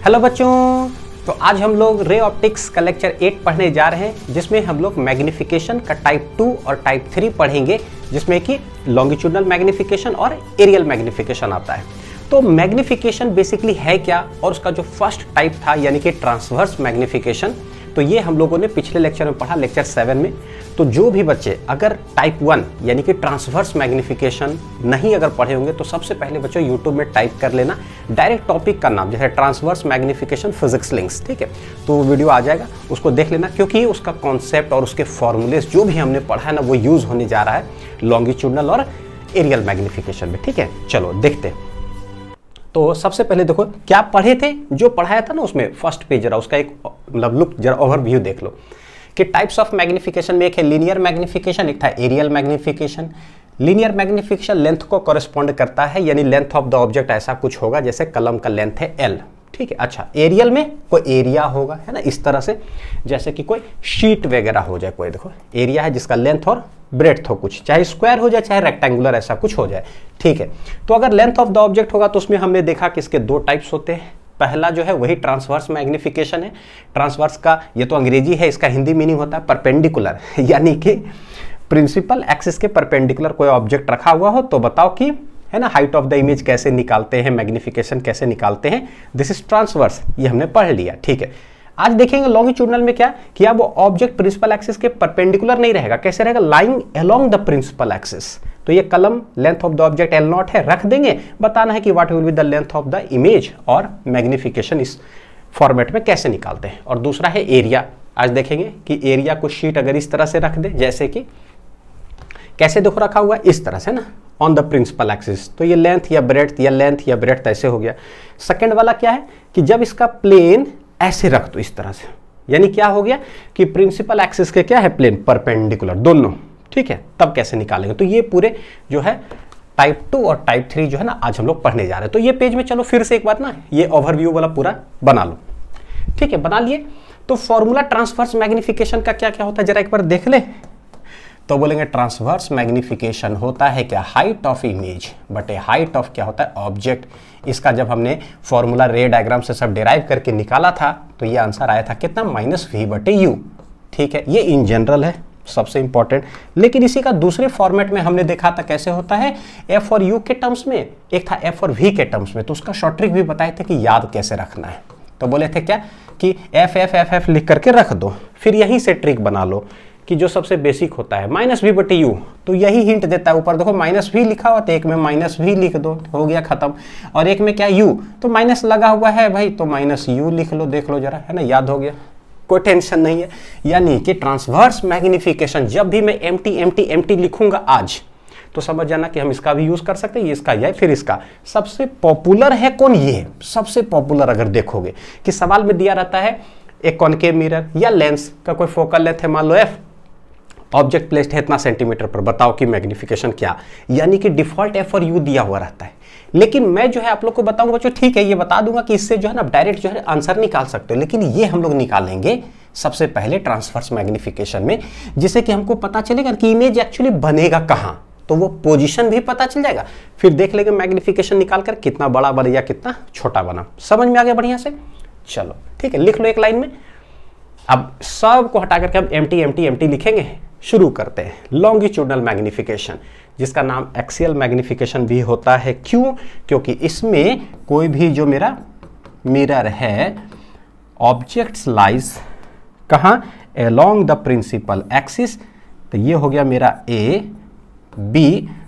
Hello बच्चों, तो आज हम लोग रे ऑप्टिक्स का लेक्चर 8 पढ़ने जा रहे हैं, जिसमें हम लोग मैग्निफिकेशन का टाइप 2 और टाइप 3 पढ़ेंगे, जिसमें कि लॉन्गिट्यूडनल मैग्निफिकेशन और एरियल मैग्निफिकेशन आता है। तो मैग्निफिकेशन बेसिकली है क्या, और उसका जो फर्स्ट टाइप था यानी कि ट्रांसवर्स मैग्निफिकेशन, तो ये हम लोगों ने पिछले लेक्चर में पढ़ा, लेक्चर 7 में। तो जो भी बच्चे अगर टाइप 1 यानी कि ट्रांसवर्स मैग्निफिकेशन नहीं अगर पढ़े होंगे, तो सबसे पहले बच्चों यूट्यूब में टाइप कर लेना डायरेक्ट टॉपिक का नाम, जैसे ट्रांसवर्स मैग्निफिकेशन फिजिक्स लिंक्स, ठीक है। तो वो वीडियो आ जाएगा, उसको देख लेना, क्योंकि उसका कॉन्सेप्ट और उसके फॉर्मूलेस जो भी हमने पढ़ा है ना, वो यूज होने जा रहा है लॉन्गिट्यूडनल और एरियल मैग्निफिकेशन में, ठीक है। चलो देखते हैं। तो सबसे पहले देखो क्या पढ़े थे, जो पढ़ाया था ना उसमें फर्स्ट पेज, जरा उसका एक मतलब लुक, जरा ओवरव्यू देख लो कि टाइप्स ऑफ मैग्निफिकेशन में एक है लीनियर मैग्निफिकेशन, एक था areal magnification. Linear magnification length को कॉरेस्पॉन्ड करता है, यानी लेंथ ऑफ द ऑब्जेक्ट ऐसा कुछ होगा जैसे कलम का लेंथ है L, ठीक है। अच्छा, एरियल में कोई एरिया होगा, है ना, इस तरह से, जैसे कि कोई शीट वगैरह हो जाए, कोई देखो एरिया है जिसका लेंथ और ब्रेड्थ हो, कुछ चाहे स्क्वायर हो जाए चाहे रेक्टेंगुलर, ऐसा कुछ हो जाए, ठीक है। तो अगर लेंथ ऑफ द ऑब्जेक्ट होगा तो उसमें हमने देखा कि इसके दो टाइप्स होते हैं। पहला जो है वही ट्रांसवर्स मैग्निफिकेशन है। ट्रांसवर्स का ये तो अंग्रेजी है, इसका हिंदी मीनिंग होता है परपेंडिकुलर, यानी कि प्रिंसिपल एक्सिस के परपेंडिकुलर कोई ऑब्जेक्ट रखा हुआ हो, तो बताओ कि, है ना, हाइट ऑफ द इमेज कैसे निकालते हैं, मैग्निफिकेशन कैसे निकालते हैं, दिस इज ट्रांसवर्स, ये हमने पढ़ लिया, ठीक है। आज देखेंगे लॉन्गिट्यूडनल में क्या किया, वो ऑब्जेक्ट प्रिंसिपल एक्सिस के परपेंडिकुलर नहीं रहेगा, कैसे रहेगा, lying along the principal axis. तो ये कलम length of the object L0 है, रख देंगे, बताना है कि what will be the length of the image, और मैग्निफिकेशन इस फॉर्मेट में कैसे निकालते हैं। और दूसरा है एरिया। आज देखेंगे कि एरिया को शीट अगर इस तरह से रख दे, जैसे कि कैसे देखो रखा हुआ है, इस तरह से ना, ऑन द प्रिंसिपल एक्सिस, तो ये लेंथ या ब्रेड्थ या लेंथ या ब्रेड्थ ऐसे हो गया। सेकंड वाला क्या है कि जब इसका प्लेन ऐसे रख दो इस तरह से, यानी क्या हो गया कि प्रिंसिपल एक्सिस के क्या है, प्लेन परपेंडिकुलर दोनों, ठीक है। तब कैसे निकालेंगे, तो ये पूरे जो है टाइप 2 और टाइप 3 जो है ना, आज हम लोग पढ़ने जा रहे हैं। तो ये पेज में चलो फिर से एक बार ना ये ओवरव्यू वाला पूरा बना लो, ठीक है, बना लिए। तो फॉर्मूला ट्रांसवर्स मैग्निफिकेशन का क्या क्या होता है, जरा एक बार देख ले। तो बोलेंगे ट्रांसवर्स मैग्निफिकेशन होता है क्या, हाइट ऑफ इमेज बटे हाइट ऑफ क्या होता है, ऑब्जेक्ट। इसका जब हमने फॉर्मूला रे डायग्राम से सब डिराइव करके निकाला था, तो ये आंसर आया था कितना, -v बटे u, ठीक है। ये इन जनरल है, सबसे इंपॉर्टेंट। लेकिन इसी का दूसरे फॉर्मेट में हमने देखा था कैसे होता है, f और u के टर्म्स में, एक था f और v के टर्म्स में। तो उसका शॉर्ट ट्रिक भी बताए थे कि याद कैसे रखना है। तो बोले थे क्या कि f लिख करके रख दो, फिर यहीं से ट्रिक बना लो कि जो सबसे बेसिक होता है -v बटे u, तो यही हिंट देता है। ऊपर देखो -v लिखा हुआ, तो एक में -v लिख दो, हो गया खत्म। और एक में क्या u, तो माइनस लगा हुआ है भाई, तो -u लिख लो, देख लो जरा, है ना, याद हो गया, कोई टेंशन नहीं है। यानी कि ट्रांसवर्स मैग्निफिकेशन, जब भी मैं एम्प्टी लिखूंगा आज, तो समझ जाना कि हम इसका भी यूज कर सकते हैं, ये इसका या फिर इसका। सबसे पॉपुलर है कौन, ये सबसे पॉपुलर। अगर देखोगे कि सवाल में दिया रहता है एक कॉनकेव मिरर या लेंस का कोई फोकल लेंथ है, मान लो f, ऑब्जेक्ट प्लेस्ड है इतना सेंटीमीटर पर, बताओ कि मैग्निफिकेशन क्या, यानी कि डिफॉल्ट f और u दिया हुआ रहता है। लेकिन मैं जो है आप लोग को बताऊंगा बच्चों, ठीक है, ये बता दूंगा कि इससे जो है ना डायरेक्ट जो है आंसर निकाल सकते हो, लेकिन ये हम लोग निकालेंगे सबसे पहले ट्रांसवर्स मैग्निफिकेशन में, जिससे कि हमको पता चलेगा कि इमेज एक्चुअली बनेगा कहां, तो वो पोजीशन भी पता चल जाएगा। फिर देख लेंगे मैग्निफिकेशन निकाल कर कितना बड़ा बना या कितना छोटा बना। समझ में आ गया बढ़िया से, चलो ठीक है, लिख लो एक लाइन में। अब सबको हटा करके हम एम्प्टी लिखेंगे। शुरू करते हैं लॉन्गिट्यूडनल मैग्निफिकेशन, जिसका नाम एक्सियल मैग्निफिकेशन भी होता है। क्यों, क्योंकि इसमें कोई भी जो मेरा मिरर है, ऑब्जेक्ट्स लाइज कहां, अलोंग द प्रिंसिपल एक्सिस, तो ये हो गया मेरा A, B,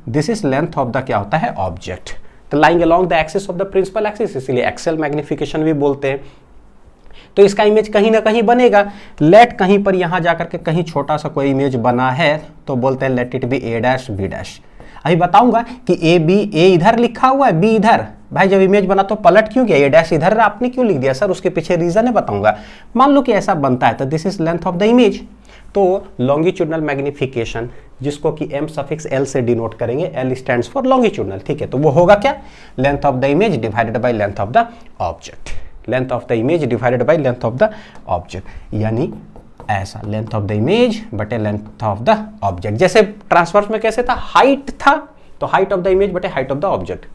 this is length of the क्या होता है, ऑब्जेक्ट, तो lying along the axis of the principal axis, इसलिए एक्सियल मैग्निफिकेशन भी बोलते हैं। तो इसका इमेज कहीं ना कहीं बनेगा। लेट कहीं पर यहां जाकर के कहीं छोटा सा कोई इमेज बना है, तो बोलते हैं late it B A' B'। अभी बताऊंगा कि A इधर लिखा हुआ है, B इधर। भाई जब इमेज बना तो पलट क्यों गया, A' इधर आपने क्यों लिख दिया सर, उसके पीछे रीजन है, बताऊंगा। मान लो कि ऐसा बनता है, तो this is length of the image. तो लॉन्गिट्यूडनल मैग्निफिकेशन, जिसको कि m सफिक्स l से डिनोट करेंगे, l स्टैंड्स फॉर लॉन्गिट्यूडनल, ठीक है। तो वो होगा क्या, length of the image divided by length of the object, length of the image divided by length of the object, यानी ऐसा लेंथ ऑफ द इमेज बटे लेंथ ऑफ द ऑब्जेक्ट। जैसे ट्रांसवर्स में कैसे था, हाइट था, तो हाइट ऑफ द इमेज बटे हाइट ऑफ द ऑब्जेक्ट।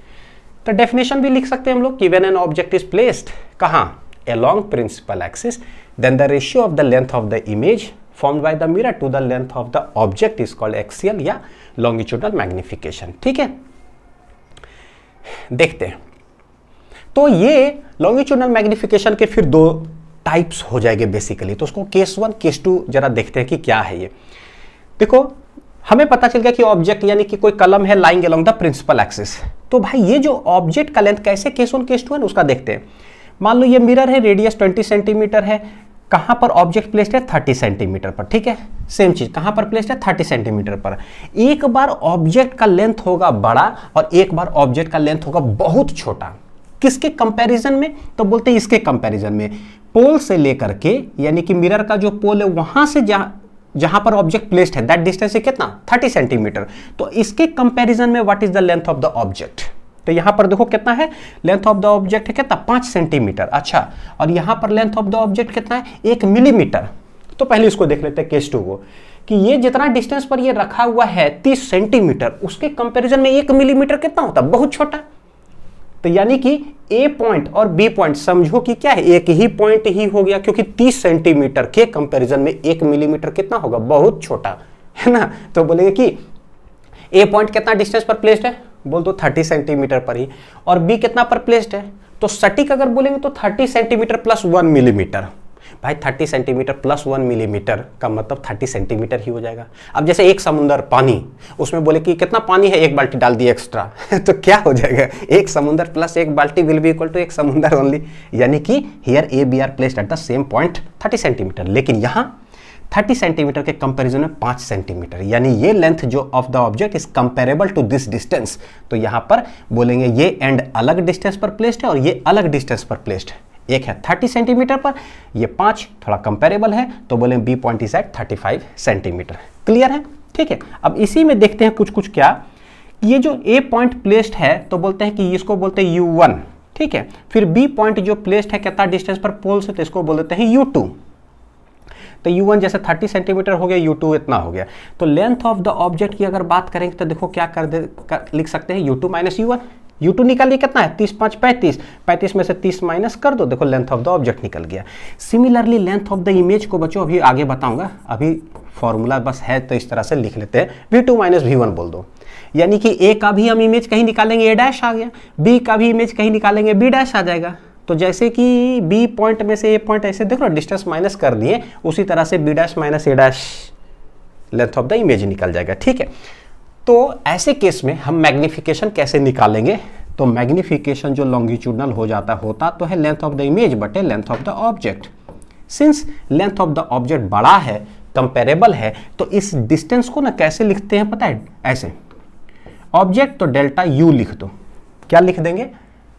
तो डेफिनेशन भी लिख सकते हैं हम लोग कि when an object is placed कहां, along principal axis, then the ratio of the length of the image formed by the mirror to the length of the object is called axial या longitudinal magnification। ठीक है, देखते हैं। तो ये longitudinal magnification के फिर दो टाइप्स हो जाएंगे बेसिकली। तो उसको केस 1 केस 2 जरा देखते हैं कि क्या है ये। देखो, हमें पता चल गया कि ऑब्जेक्ट यानी कि कोई कलम है lying along the principal axis. तो भाई ये जो ऑब्जेक्ट का लेंथ कैसे केस 1 केस 2 है उसका देखते हैं। मान लो ये मिरर है, रेडियस 20 सेंटीमीटर है, कहां पर ऑब्जेक्ट प्लेस्ड है 30 सेंटीमीटर पर। ठीक है, सेम चीज कहां पर प्लेस्ड है 30 सेंटीमीटर पर। एक बार ऑब्जेक्ट का लेंथ होगा बड़ा और एक बार ऑब्जेक्ट का लेंथ होगा बहुत छोटा। किसके कंपैरिजन में? तो बोलते हैं इसके कंपैरिजन में। पोल से लेकर के यानी कि मिरर का जो पोल है वहां से जहां पर ऑब्जेक्ट प्लेस्ड है दैट डिस्टेंस है कितना 30 सेंटीमीटर। तो इसके कंपैरिजन में what is the length of the object. तो यहां पर देखो कितना है लेंथ ऑफ द ऑब्जेक्ट है कितना 5 सेंटीमीटर। अच्छा, और यहां पर लेंथ ऑफ द ऑब्जेक्ट कितना है 1 मिलीमीटर। तो पहले इसको देख लेते हैं केस 2 को कि ये जितना डिस्टेंस पर ये रखा हुआ है 30 सेंटीमीटर उसके कंपैरिजन में 1 मिलीमीटर कितना होता है बहुत छोटा। तो यानी कि ए पॉइंट और बी पॉइंट समझो कि क्या है एक ही पॉइंट ही हो गया, क्योंकि 30 सेंटीमीटर के कंपैरिजन में 1 मिलीमीटर कितना होगा बहुत छोटा है ना। तो बोलेंगे कि ए पॉइंट कितना डिस्टेंस पर प्लेस्ड है, बोल दो 30 सेंटीमीटर पर ही, और बी कितना पर प्लेस्ड है। तो सटीक अगर बोलेंगे तो 30 सेंटीमीटर प्लस 1 मिलीमीटर। भाई 30 सेंटीमीटर प्लस 1 मिलीमीटर का मतलब 30 सेंटीमीटर ही हो जाएगा। अब जैसे एक समुंदर पानी, उसमें बोले कि कितना पानी है 1 बाल्टी डाल दिए एक्स्ट्रा तो क्या हो जाएगा एक समुंदर प्लस 1 बाल्टी विल बी इक्वल टू 1 समुंदर ओनली। यानी कि here A B are placed at the same point 30 centimetre, लेकिन यहाँ 30 सेंटीमीटर के कंपैरिजन में 5 सेंटीमीटर, यानी ये लेंथ जो of the object is comparable to this distance. तो यहाँ पर बोलेंगे ये एंड अलग डिस्टेंस पर प्लेस्ड है और ये अलग डिस्टेंस पर प्लेस्ड है। एक है 30 सेंटीमीटर पर, ये 5 थोड़ा कंपेरेबल है, तो बोले B point is at 35 centimetre. Clear है? ठीक है, अब इसी में देखते हैं कुछ कुछ क्या। ये जो ए पॉइंट प्लेस्ड है तो बोलते हैं कि इसको बोलते हैं U1। ठीक है, फिर बी पॉइंट जो प्लेस्ड है कितना डिस्टेंस पर पोल से, तो इसको बोलते हैं U2। तो U1 जैसे 30 सेंटीमीटर हो गया, U2 इतना हो गया। तो लेंथ ऑफ द ऑब्जेक्ट की अगर बात करेंगे तो देखो क्या लिख सकते हैं U2 माइनस U1। U2 निकालिए कितना है 30 5 35, 35 में से 30 माइनस कर दो, देखो लेंथ ऑफ द ऑब्जेक्ट निकल गया। Similarly length of the image को बच्चों अभी आगे बताऊंगा, अभी फॉर्मूला बस है तो इस तरह से लिख लेते हैं V2 माइनस V1 बोल दो। यानी कि ए का भी हम इमेज कहीं निकालेंगे A' आ गया, बी का भी इमेज कहीं निकालेंगे B' आ जाएगा। तो जैसे कि बी पॉइंट में से ए पॉइंट ऐसे देखो डिस्टेंस माइनस कर दिए, उसी तरह से B' minus A' length of the image निकल जाएगा। ठीक है, तो ऐसे केस में हम मैग्निफिकेशन कैसे निकालेंगे? तो मैग्निफिकेशन जो लॉन्गिट्यूडनल होता तो है लेंथ ऑफ द इमेज बटे length of the object. Since length of the object बड़ा है, कंपेरेबल है, तो इस डिस्टेंस को ना कैसे लिखते हैं पता है? ऐसे ऑब्जेक्ट तो डेल्टा U लिख दो। क्या लिख देंगे?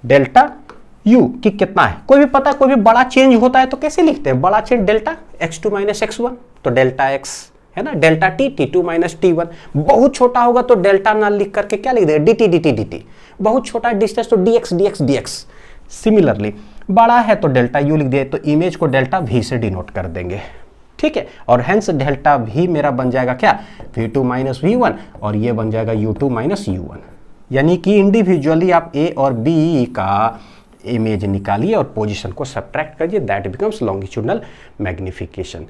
डेल्टा U कि कितना है, कोई भी पता है, कोई भी बड़ा चेंज होता है तो कैसे लिखते हैं? बड़ा change delta x2 minus x1, तो डेल्टा x है ना, डेल्टा t2 माइनस t1। बहुत छोटा होगा तो डेल्टा ना लिख करके क्या लिख देंगे dt। बहुत छोटा डिस्टेंस तो dx। सिमिलरली बड़ा है तो डेल्टा U लिख दिए, तो इमेज को डेल्टा V से डिनोट कर देंगे। ठीक है, और हेंस डेल्टा V मेरा बन जाएगा क्या V2 माइनस V1 और ये बन जाएगा U2 माइनस U1। यानी कि इंडिविजुअली आप A और B का इमेज निकालिए और पोजीशन को सब्ट्रैक्ट करिए, दैट बिकम्स लॉन्गिट्यूडनल मैग्निफिकेशन।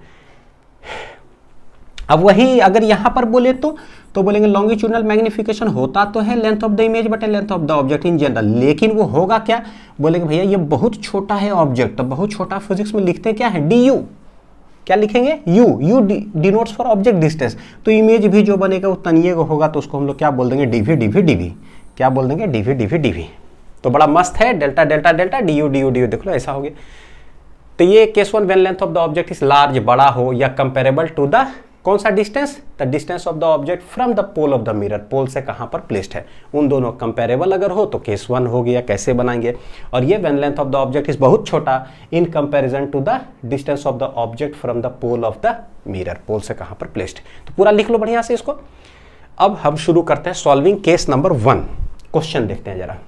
अब वही अगर यहां पर बोले तो बोलेंगे लॉन्गिट्यूडनल मैग्निफिकेशन होता तो है लेंथ ऑफ द इमेज बटे length of the object in general, लेकिन वो होगा क्या? बोलेंगे भैया ये बहुत छोटा है ऑब्जेक्ट, तो बहुत छोटा फिजिक्स में लिखते हैं क्या है du। क्या लिखेंगे? U denotes for object distance. तो इमेज भी जो बनेगा वो तनिए को होगा, तो उसको हम लोग क्या बोल देंगे dv। क्या बोल देंगे dv। तो बड़ा मस्त है डेल्टा du देख लो ऐसा हो गया। तो ये case 1 when length of the object is large, बड़ा हो या कंपेरेबल टू द कौन सा distance? The distance of the object from the pole of the mirror. Pole से कहां पर प्लेस्ड है, उन दोनों कंपेरेबल अगर हो तो केस 1 हो गया। कैसे बनाएंगे? और ये when length of the object is बहुत छोटा in comparison to the distance of the object from the pole of the mirror. Pole से कहां पर प्लेस्ड। तो पूरा लिख लो बढ़िया से इसको। अब हम शुरू करते हैं सॉल्विंग केस नंबर 1। क्वेश्चन देखते हैं जरा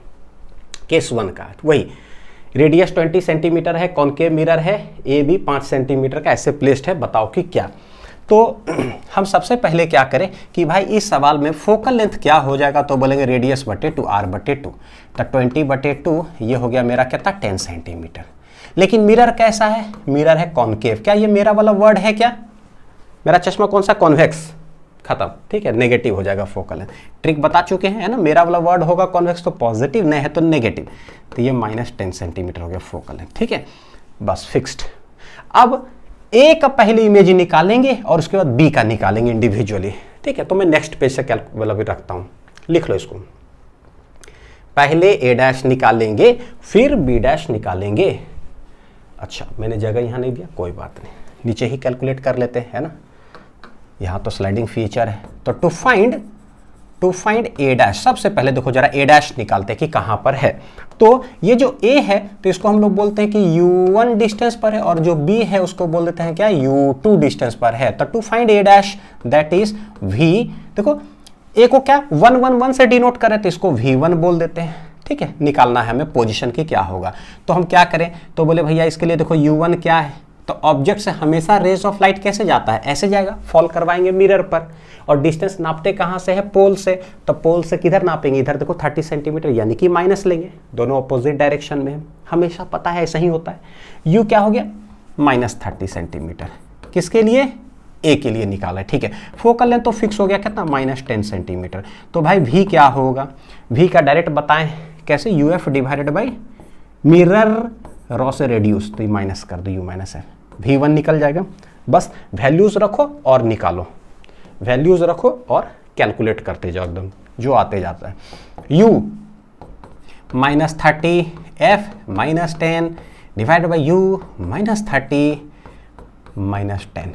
केस 1 का। वही रेडियस 20 सेंटीमीटर है, कॉनकेव मिरर है, ए बी 5 सेंटीमीटर का ऐसे प्लेस्ड है, बताओ कि क्या। तो हम सबसे पहले क्या करें कि भाई इस सवाल में फोकल लेंथ क्या हो जाएगा? तो बोलेंगे रेडियस बटे 2 r बटे 2। तो 20 बटे 2 ये हो गया मेरा कितना 10 सेंटीमीटर। लेकिन मिरर कैसा है, मिरर है कॉनकेव। क्या ये मेरा वाला वर्ड है क्या, मेरा चश्मा कौन सा, कॉन्वेक्स, खत्म, ठीक है, नेगेटिव हो जाएगा फोकल लेंथ। ट्रिक बता चुके हैं, है ना, मेरा वाला वर्ड होगा कॉन्वेक्स तो पॉजिटिव, नहीं है तो नेगेटिव, तो ये -10 सेंटीमीटर हो गया फोकल लेंथ, ठीक है, बस फिक्स्ड। अब ए का पहले इमेज निकालेंगे और उसके बाद बी का निकालेंगे इंडिविजुअली, ठीक है। तो मैं नेक्स्ट पेज से कैलकुलेटर भी रखता हूँ, लिख लो इसको। पहले ए डैश निकालेंगे फिर बी डैश निकालेंगे। अच्छा मैंने जगह यहाँ नहीं दिया, कोई बात नहीं, नीचे ही कैलकुलेट कर लेते हैं, है ना, यहाँ तो स्लाइडिंग फीचर है। तो टू फाइंड ए डैश, सबसे पहले देखो जरा ए डैश निकालते हैं कि कहाँ पर है। तो ये जो ए है तो इसको हम लोग बोलते हैं कि u1 डिस्टेंस पर है, और जो b है उसको बोल देते हैं क्या, u2 डिस्टेंस पर है। तो to find A dash that is v, देखो ए को क्या 1 1 1 से डिनोट करें तो इसको v1 बोल देते हैं, ठीक है। निकालना है हमें पोजीशन की क्या होगा, तो हम क्या करें, तो बोले भैया इसके लिए देखो u1 क्या है, तो ऑब्जेक्ट से हमेशा रेज ऑफ लाइट कैसे जाता है, ऐसे जाएगा, फॉल करवाएंगे मिरर पर, और डिस्टेंस नापते कहाँ से है, पोल से, तो पोल से किधर नापेंगे, इधर देखो 30 सेंटीमीटर, यानी कि माइनस लेंगे, दोनों अपोजिट डायरेक्शन में, हमेशा पता है ऐसा ही होता है। u क्या हो गया -30 सेंटीमीटर, किसके लिए, ए के लिए निकाला है, ठीक है। फोकल लेंथ तो फिक्स हो गया कितना, -10 सेंटीमीटर। तो भाई v क्या होगा, v का डायरेक्ट बताएं कैसे, uf divided by mirror raw से रेड्यूस, तो ये माइनस कर दो u माइनस है, v1 निकल जाएगा। बस वैल्यूज रखो और निकालो, वैल्यूज रखो और कैलकुलेट करते जाओ एकदम जो आते जाता है। u -30 f -10 divide by u -30 -10,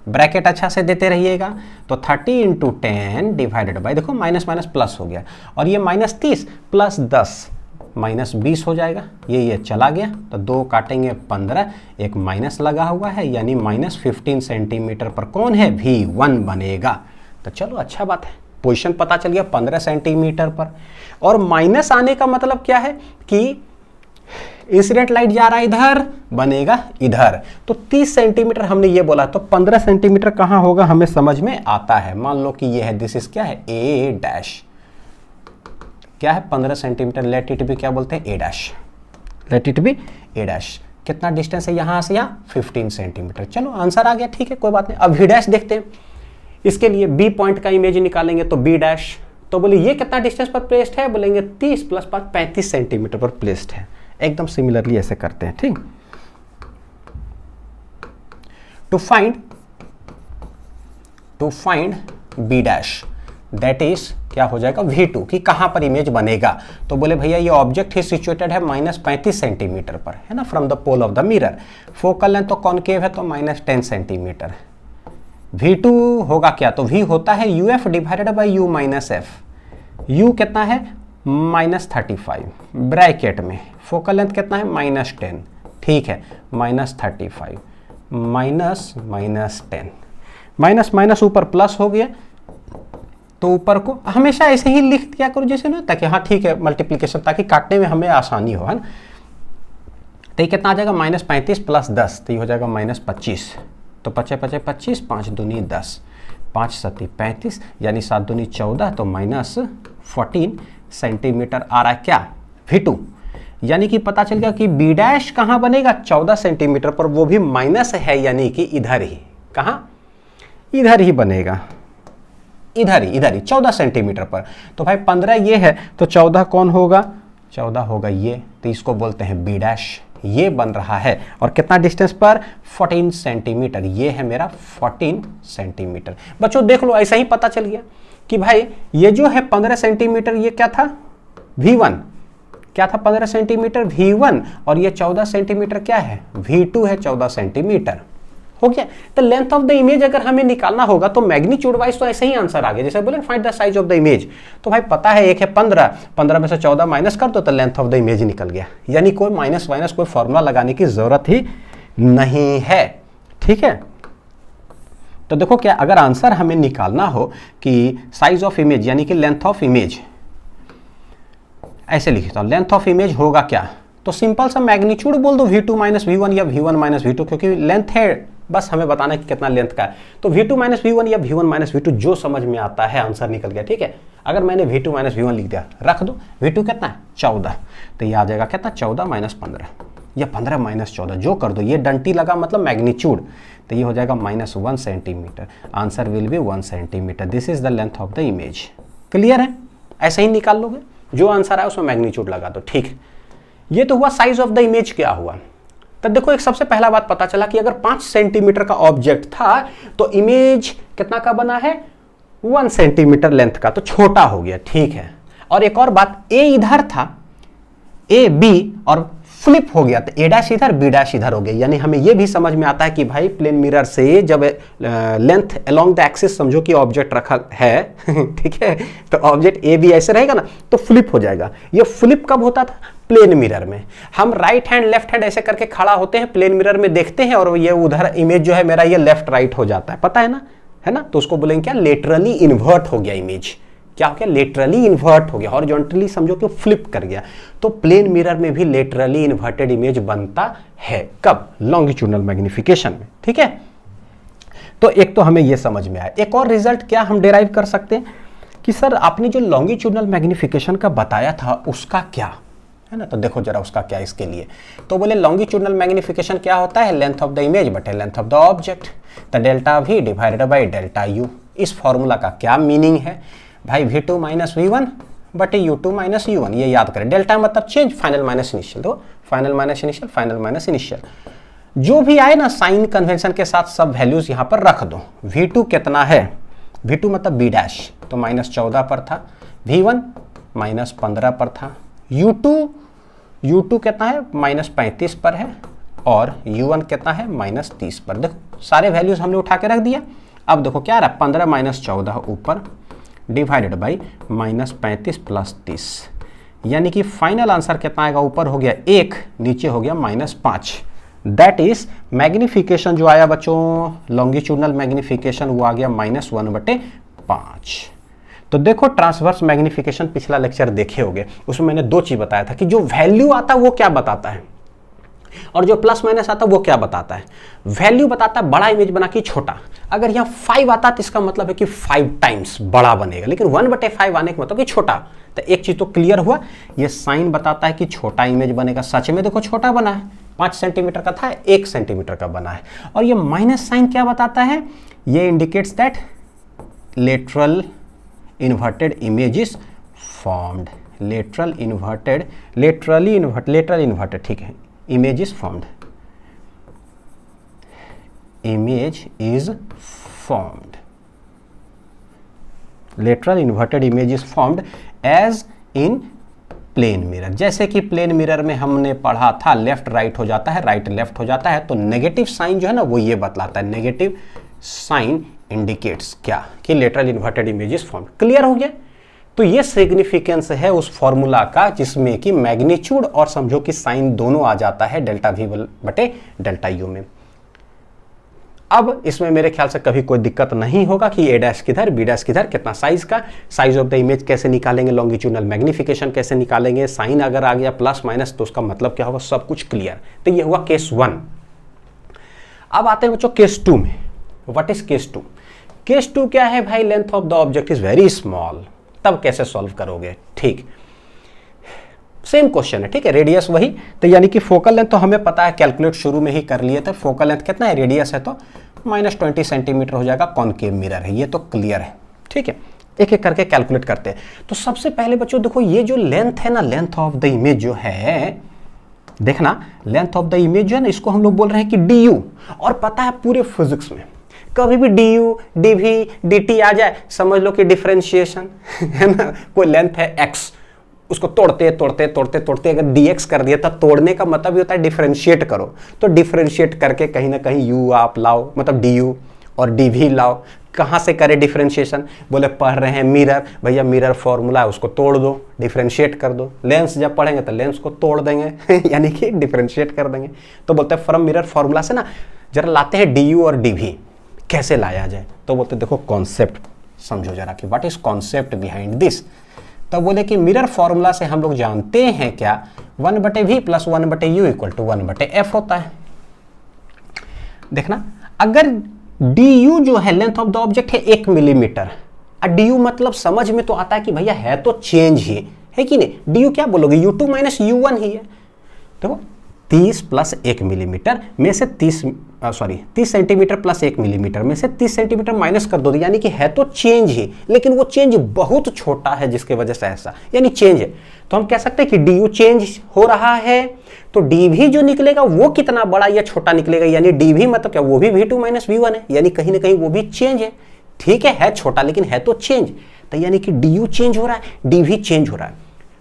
bracket अच्छा से देते रहिएगा। तो 30 × 10 डिवाइडेड बाई, देखो माइनस माइनस प्लस हो गया, और ये -30 + 10 -20 हो जाएगा, ये चला गया, तो 2 काटेंगे 15, एक माइनस लगा हुआ है, यानी -15 सेंटीमीटर पर कौन है, v1 बनेगा। तो चलो अच्छा बात है, पोजीशन पता चल गया 15 सेंटीमीटर पर। और माइनस आने का मतलब क्या है कि इंसिडेंट लाइट जा रहा है इधर, बनेगा इधर, तो 30 सेंटीमीटर हमने ये बोला, तो 15 सेंटीमीटर कहाँ होगा हमें समझ में आता है। मान लो कि ये है, दिस इज क्या है, ए डैश, क्या है 15 सेंटीमीटर, लेट इट बी क्या बोलते हैं, a dash, let it be a dash. कितना डिस्टेंस है यहाँ से यहाँ, 15 सेंटीमीटर। चलो आंसर आ गया, ठीक है, कोई बात नहीं। अब वी डैश देखते हैं, इसके लिए बी पॉइंट का इमेज निकालेंगे, तो बी डैश, तो बोले ये कितना डिस्टेंस पर प्लेस्ड है, बोलेंगे 30 + 5 35 सेंटीमीटर पर प्लेस्ड है। एकदम सिमिलरली ऐसे करते हैं, ठीक। To find B dash that is क्या हो जाएगा, v2, कि कहां पर इमेज बनेगा। तो बोले भैया ये ऑब्जेक्ट ही सिचुएटेड है -35 सेंटीमीटर पर, है ना, from the pole of the mirror. Focal length तो कॉनकेव है, तो -10 सेंटीमीटर। v2 होगा क्या, तो v होता है uf divided by u minus f। u कितना है -35 ब्रैकेट में, फोकल लेंथ कितना है -10, ठीक है, -35 -10, माइनस माइनस ऊपर प्लस हो गया, तो ऊपर को हमेशा ऐसे ही लिख दिया करो जैसे ना, ताकि हाँ ठीक है मल्टीप्लिकेशन, ताकि काटने में हमें आसानी हो, है ना। तो ये कितना आ जाएगा, -35 + 10, तो ये हो जाएगा -25, तो 5 × 5 = 25, 5 दूनी 10, 5 × 7 = 35, यानी 7 दूनी 14, तो -14 सेंटीमीटर आ रहा है क्या, v2। यानी कि पता चल गया कि बी डैश कहाँ बनेगा, 14 सेंटीमीटर पर, वो भी माइनस है, यानी कि इधर ही, कहाँ, इधर ही बनेगा, इधर ही 14 सेंटीमीटर पर। तो भाई 15 ये है, तो 14 कौन होगा, 14 होगा ये, तो इसको बोलते हैं बी डैश, ये बन रहा है। और कितना डिस्टेंस पर, 14 सेंटीमीटर, ये है मेरा 14 सेंटीमीटर। बच्चों देख लो, ऐसा ही पता चल गया कि भाई ये जो है 15 सेंटीमीटर, ये क्या था, v1, क्या था 15 सेंटीमीटर v1, और ये 14 सेंटीमीटर क्या है, v2 है, 14 सेंटीमीटर हो गया। तो लेंथ ऑफ द इमेज अगर हमें निकालना होगा तो मैग्नीट्यूड वाइज तो ऐसे ही आंसर आ गया, जैसे बोले find the size of the image. तो भाई पता है एक है 15 में से 14 माइनस कर दो तो लेंथ ऑफ द इमेज निकल गया, यानी कोई माइनस वाइनस कोई फॉर्मूला लगाने की जरूरत ही नहीं है, ठीक है। तो देखो क्या, अगर आंसर हमें निकालना हो कि साइज ऑफ इमेज यानी कि लेंथ ऑफ इमेज, ऐसे लिखता हूं, लेंथ ऑफ इमेज होगा क्या, तो सिंपल सा मैग्नीट्यूड बोल दो, v2 - v1 या v1 - v2, क्योंकि लेंथ है, बस हमें बताना है कि कितना लेंथ का है। तो v2 - v1 या v1 - v2 जो समझ में आता है, आंसर निकल गया, ठीक है। अगर मैंने v2 - v1 लिख दिया, रख दो, v2 कितना है 14, तो ये आ जाएगा कितना 14 - 15, या 15 माइनस 14 जो कर दो, ये डंटी लगा मतलब मैग्नीट्यूड, तो ये हो जाएगा -1 centimetre. Answer will be 1 centimetre. This is the length of the image. Clear है? ऐसे ही निकाल लोगे, जो आंसर आए उसमें मैग्नीट्यूड लगा दो। ठीक, ये तो हुआ साइज ऑफ द इमेज क्या हुआ। तो देखो एक सबसे पहला बात पता चला कि अगर 5 सेंटीमीटर का ऑब्जेक्ट था तो इमेज कितना का बना है, 1 सेंटीमीटर लेंथ का, तो छोटा हो गया। ठीक है, और एक और बात, ए इधर था, ए बी और फ्लिप हो गया, तो ए डैश इधर बी डैश इधर हो गया। यानी हमें यह भी समझ में आता है कि भाई प्लेन मिरर से जब लेंथ अलोंग द एक्सिस समझो कि ऑब्जेक्ट रखा है ठीक है, तो ऑब्जेक्ट ए बी ऐसे रहेगा ना, तो फ्लिप हो जाएगा। ये फ्लिप कब होता था? प्लेन मिरर में। हम राइट हैंड लेफ्ट हैंड ऐसे करके खड़ा होते हैं, प्लेन मिरर में देखते हैं और ये उधर इमेज जो है मेरा ये लेफ्ट राइट हो जाता है, पता है ना, है ना, तो उसको बोलेंगे क्या, लेटरली इन्वर्ट हो गया इमेज। क्या हो गया? लेटरली इन्वर्ट हो गया, हॉरिजॉन्टली समझो कि फ्लिप कर गया। तो प्लेन मिरर में भी लेटरली इन्वर्टेड इमेज बनता है। कब? लॉन्गिट्यूडनल मैग्निफिकेशन में। ठीक है, तो एक तो हमें यह समझ में आया। एक और रिजल्ट क्या हम डिराइव कर सकते हैं कि सर आपने जो लॉन्गिट्यूडनल मैग्निफिकेशन का बताया था उसका क्या है ना, तो देखो जरा उसका क्या इसके लिए। तो बोले लॉन्गिट्यूडनल मैग्निफिकेशन क्या होता है, लेंथ ऑफ द इमेज बटे length of the object, the delta we divided by delta U. इस फॉर्मूला का क्या मीनिंग है भाई, v2 माइनस v1 बटे u2 माइनस u1, ये याद करें। डेल्टा मतलब चेंज, फाइनल माइनस इनिशियल, तो final minus initial, final minus initial, जो भी आए ना साइन कन्वेंशन के साथ सब वैल्यूज यहां पर रख दो। v2 कितना है, v2 मतलब b डैश, तो -14 पर था, v1 -15 पर था, u2 कितना है, -35 पर है, और u1 कितना है, -30 पर। देखो सारे वैल्यूज हमने उठा के रख दिया। अब देखो क्या रहा, 15 - 14 ऊपर डिवाइडेड बाई -35 + 30, यानी कि फाइनल आंसर कितना आएगा, ऊपर हो गया 1, नीचे हो गया -5। दैट इज मैग्निफिकेशन जो आया बच्चों, लॉन्गिट्यूडनल मैग्निफिकेशन, वो आ गया -1/5। तो देखो ट्रांसवर्स मैग्निफिकेशन पिछला लेक्चर देखे होंगे, उसमें मैंने 2 चीज बताया था कि जो वैल्यू आता है वो क्या बताता है और जो प्लस माइनस आता है वो क्या बताता है। वैल्यू बताता है बड़ा इमेज बना कि छोटा। अगर यहाँ 5 आता तो इसका मतलब है कि 5 टाइम्स बड़ा बनेगा, लेकिन 1/5 आने का मतलब कि छोटा। तो एक चीज तो क्लियर हुआ, ये साइन बताता है कि छोटा इमेज बनेगा। सच में देखो छोटा बना है, 5 सेंटीमीटर का था 1 सेंटीमीटर का बना है। और ये माइनस साइन क्या बताता है, ये indicates that lateral inverted image is formed. Laterally inverted, ठीक है, image is formed, image is formed, lateral inverted image is formed as in plane mirror. जैसे कि प्लेन मिरर में हमने पढ़ा था लेफ्ट राइट हो जाता है, राइट लेफ्ट हो जाता है, तो नेगेटिव साइन जो है ना वो ये बतलाता है, नेगेटिव साइन इंडिकेट्स क्या, कि lateral inverted image is formed. Clear हो गया? तो ये सिग्निफिकेंस है उस फॉर्मूला का जिसमें कि मैग्नीट्यूड और समझो कि साइन दोनों आ जाता है डेल्टा वी बटे डेल्टा यू में। अब इसमें मेरे ख्याल से कभी कोई दिक्कत नहीं होगा कि ए डैश किधर, बी डैश किधर, कितना साइज का, साइज ऑफ द इमेज कैसे निकालेंगे, लॉन्गिट्यूडनल मैग्निफिकेशन कैसे निकालेंगे, साइन अगर आ गया प्लस माइनस तो उसका मतलब क्या होगा, सब कुछ क्लियर। तो ये हुआ केस 1। अब आते हैं बच्चों केस 2 में। What is case 2? केस 2 क्या है भाई, length of the object is very small. तब कैसे सॉल्व करोगे? ठीक, सेम क्वेश्चन है, ठीक है, रेडियस वही। तो यानी कि फोकल लेंथ तो हमें पता है, कैलकुलेट शुरू में ही कर लिए थे। फोकल लेंथ कितना है, रेडियस है तो -20 सेंटीमीटर हो जाएगा, कॉनकेव मिरर है, ये तो क्लियर है। ठीक है, एक एक करके कैलकुलेट करते हैं। तो सबसे पहले बच्चों देखो ये जो लेंथ है ना, लेंथ ऑफ द इमेज जो है, देखना लेंथ ऑफ द इमेज जो है ना, इसको हम लोग बोल रहे हैं कि डी। और पता है पूरे फिजिक्स में कभी भी d u d v d t आ जाए समझ लो कि डिफरेंशिएशन है ना। कोई लेंथ है एक्स, उसको तोड़ते तोड़ते तोड़ते तोड़ते अगर dx कर दिया, तब तोड़ने का मतलब ये होता है डिफरेंशिएट करो। तो डिफरेंशिएट करके कहीं ना कहीं u आप लाओ, मतलब du और dv लाओ। कहाँ से करें डिफरेंशिएशन? बोले पढ़ रहे हैं मिरर, भैया मिरर फॉर्मूला है उसको तोड़ दो, डिफरेंशिएट कर दो। लेंस जब पढ़ेंगे तो लेंस को तोड़ देंगे यानी कि डिफरेंशिएट कर देंगे। तो बोलते हैं फ्रॉम मिरर फॉर्मूला से ना जरा लाते हैं du और dv, कैसे लाया जाए? तो बोलते देखो कॉन्सेप्ट समझो जरा कि what is concept behind this. तो बोले कि मिरर फॉर्मूला से हम लोग जानते हैं क्या, 1/v + 1/u = 1/f होता है। देखना, अगर du जो है लेंथ ऑफ द ऑब्जेक्ट है 1 मिलीमीटर, और du मतलब समझ में तो आता है कि भैया है तो चेंज ही है कि नहीं। du क्या बोलोगे, u2 - u1 ही है। देखो 30 प्लस 1 मिलीमीटर में से 30 सेंटीमीटर प्लस 1 मिलीमीटर में से 30 सेंटीमीटर माइनस कर दो, यानी कि है तो चेंज ही, लेकिन वो चेंज बहुत छोटा है जिसकी वजह से ऐसा, यानी चेंज है। तो हम कह सकते हैं कि डी यू चेंज हो रहा है, तो डी भी जो निकलेगा वो कितना बड़ा या छोटा निकलेगा, यानी डी भी मतलब क्या, वो भी V2 माइनस V1 है, यानी कहीं ना कहीं वो भी चेंज है। ठीक है छोटा लेकिन है तो चेंज, तो यानी कि डी यू चेंज हो रहा है, डी भी चेंज हो रहा है।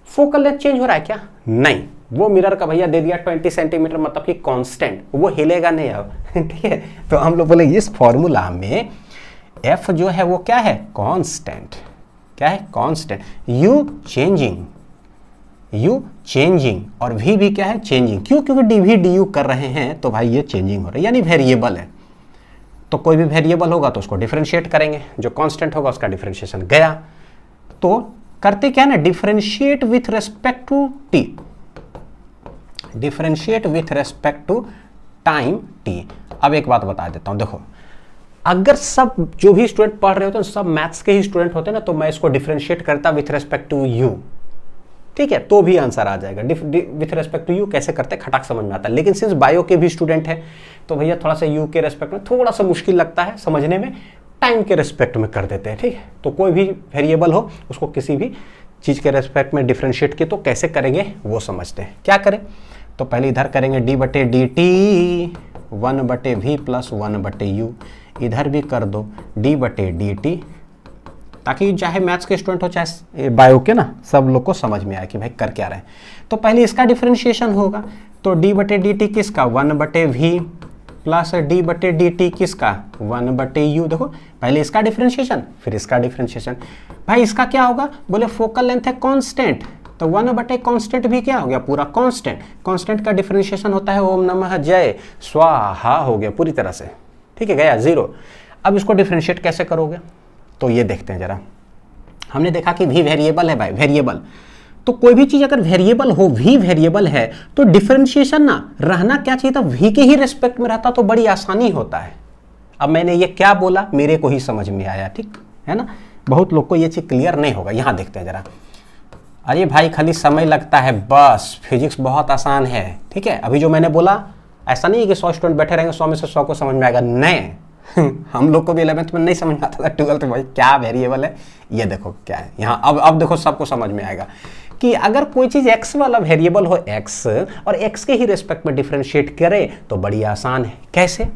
फोकल लेंथ चेंज हो रहा है क्या? नहीं, वो मिरर का भैया दे दिया 20 सेंटीमीटर, मतलब कि कांस्टेंट, वो हिलेगा नहीं अब। ठीक है, तो हम लोग बोले इस फॉर्मूला में एफ जो है वो क्या है? कांस्टेंट। क्या है? कांस्टेंट। यू चेंजिंग और वी भी क्या है? चेंजिंग। क्यों? क्योंकि डी भी डी यू कर रहे हैं, तो भाई ये चेंजिंग हो रहा है, यानी वेरिएबल है। तो कोई भी वेरिएबल होगा तो उसको डिफरेंशिएट करेंगे, जो कांस्टेंट होगा उसका डिफरेंशिएशन गया। तो करते क्या ना, differentiate with respect to T, differentiate with respect to time T. अब एक बात बता देता हूं, देखो अगर सब जो भी स्टूडेंट पढ़ रहे होते हैं सब मैथ्स के ही स्टूडेंट होते हैं ना, तो मैं इसको डिफरेंशिएट करता विथ रेस्पेक्ट टू यू, ठीक है, तो भी आंसर आ जाएगा। विथ रेस्पेक्ट टू यू कैसे करते हैं खटाक समझ में आता है, लेकिन सिंस बायो के भी स्टूडेंट है तो भैया थोड़ा सा यू के रेस्पेक्ट में थोड़ा सा मुश्किल लगता है समझने में, टाइम के रेस्पेक्ट में कर देते हैं। ठीक है, तो कोई भी वेरिएबल हो उसको किसी भी चीज़ के रेस्पेक्ट में डिफरेंशिएट किए तो कैसे करेंगे वो समझते हैं। क्या करें, तो पहले इधर करेंगे डी बटे डी टी 1 बटे वी प्लस 1 बटे यू, इधर भी कर दो डी बटे डी टी, ताकि चाहे मैथ्स के स्टूडेंट हो चाहे बायो के ना, सब लोग को समझ में आए कि भाई कर क्या रहे हैं। तो पहले इसका डिफरेंशिएशन होगा, तो डी बटे डी टी किसका? 1 बटे वी प्लस डी बटे डी टी किसका? 1 बटे यू। देखो पहले इसका डिफरेंशिएशन फिर इसका डिफरेंशिएशन। भाई इसका क्या होगा? बोले फोकल लेंथ है कांस्टेंट, तो 1 बटे कांस्टेंट भी क्या हो गया? पूरा कांस्टेंट। कांस्टेंट का डिफरेंशिएशन होता है ओम नमः जय स्वाहा, हो गया पूरी तरह से। ठीक है, गया 0। अब इसको डिफरेंशिएट कैसे करोगे, तो ये देखते हैं जरा। हमने देखा कि v वेरिएबल है भाई, वेरिएबल, तो कोई भी चीज अगर वेरिएबल हो, v वेरिएबल है, तो डिफरेंशिएशन ना रहना क्या चाहिए था? v के ही रेस्पेक्ट में रहता तो बड़ी आसानी होता है। अब मैंने ये क्या बोला मेरे को ही समझ में आया, ठीक है ना, बहुत लोग को ये चीज क्लियर नहीं होगा। यहां देखते हैं जरा। अरे भाई खाली समय लगता है बस, फिजिक्स बहुत आसान है। ठीक है, अभी जो मैंने बोला ऐसा नहीं है कि 100 स्टूडेंट बैठे रहेंगे 100 में से 100 को समझ में आएगा, नहीं। हम लोग को भी 11th में नहीं समझ में आता था, 12th में भाई क्या वेरिएबल है, ये देखो क्या है यहाँ। अब देखो सबको समझ में आएगा कि अगर कोई चीज x वाला वेरिएबल हो x और x के ही रेस्पेक्ट में डिफरेंशिएट करे तो बड़ी आसान है। कैसे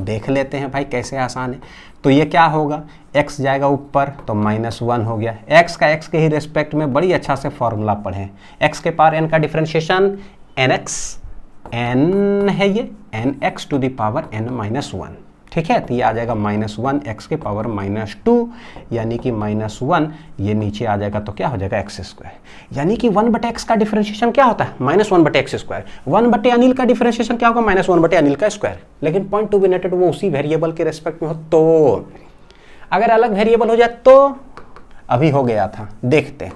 देख लेते हैं भाई, कैसे आसान है। तो ये क्या होगा, x जाएगा ऊपर तो -1 हो गया। x का x के ही रेस्पेक्ट में बड़ी अच्छा से फॉर्मूला पढ़ें, x के पावर n का डिफरेंशिएशन nx, n है ये nx to the power n-1। ठीक है, तो ये आ जाएगा -1 x के पावर -2, यानी कि -1 ये नीचे आ जाएगा तो क्या हो जाएगा x², यानी कि 1 बटे x का डिफरेंशिएशन क्या होता है? -1 बटे x²। 1 बटे अनिल का डिफरेंशिएशन क्या होगा? -1 बटे अनिल का स्क्वायर। लेकिन पॉइंट टू बी नोटेड, वो उसी वेरिएबल के रेस्पेक्ट में हो, तो अगर अलग वेरिएबल हो जाए तो अभी हो गया था, देखते।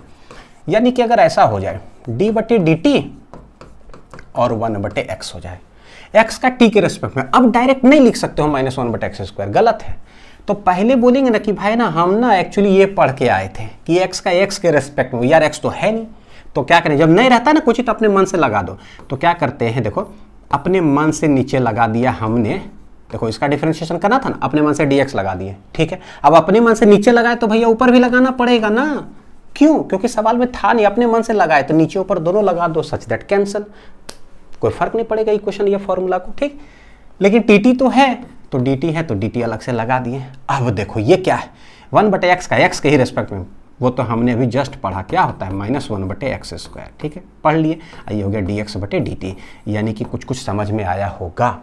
यानी कि अगर ऐसा हो जाए d बटे डी टी और 1 बटे x हो जाए, x का t के रेस्पेक्ट में, अब डायरेक्ट नहीं लिख सकते हो -1 बटे x², गलत है। तो पहले बोलेंगे ना कि भाई ना हम ना एक्चुअली ये पढ़ के आए थे कि x का x के रेस्पेक्ट में, यार x तो है नहीं, तो क्या करें, जब नहीं रहता ना कुछ तो अपने मन से लगा दो। तो क्या करते हैं, देखो अपने मन से नीचे लगा दिया हमने, देखो इसका डिफरेंशिएशन करना था ना, अपने मन से dx लगा दिए। ठीक है, अब अपने मन से नीचे लगाए तो भैया ऊपर भी लगाना पड़ेगा ना, क्यों? क्योंकि सवाल में था नहीं, अपने मन से लगाए तो नीचे ऊपर दोनों लगा दो, सच दैट कैंसिल, कोई फर्क नहीं पड़ेगा इक्वेशन या फॉर्मूला को। ठीक, लेकिन टी तो है, तो dt है तो dt अलग से लगा दिए। अब देखो ये क्या है, 1 बटे x का x के ही रेस्पेक्ट में, वो तो हमने अभी जस्ट पढ़ा, क्या होता है -1 बटे x²। ठीक है, पढ़ लिए, ये हो गया dx बटे dt, यानी कि कुछ समझ में आया होगा।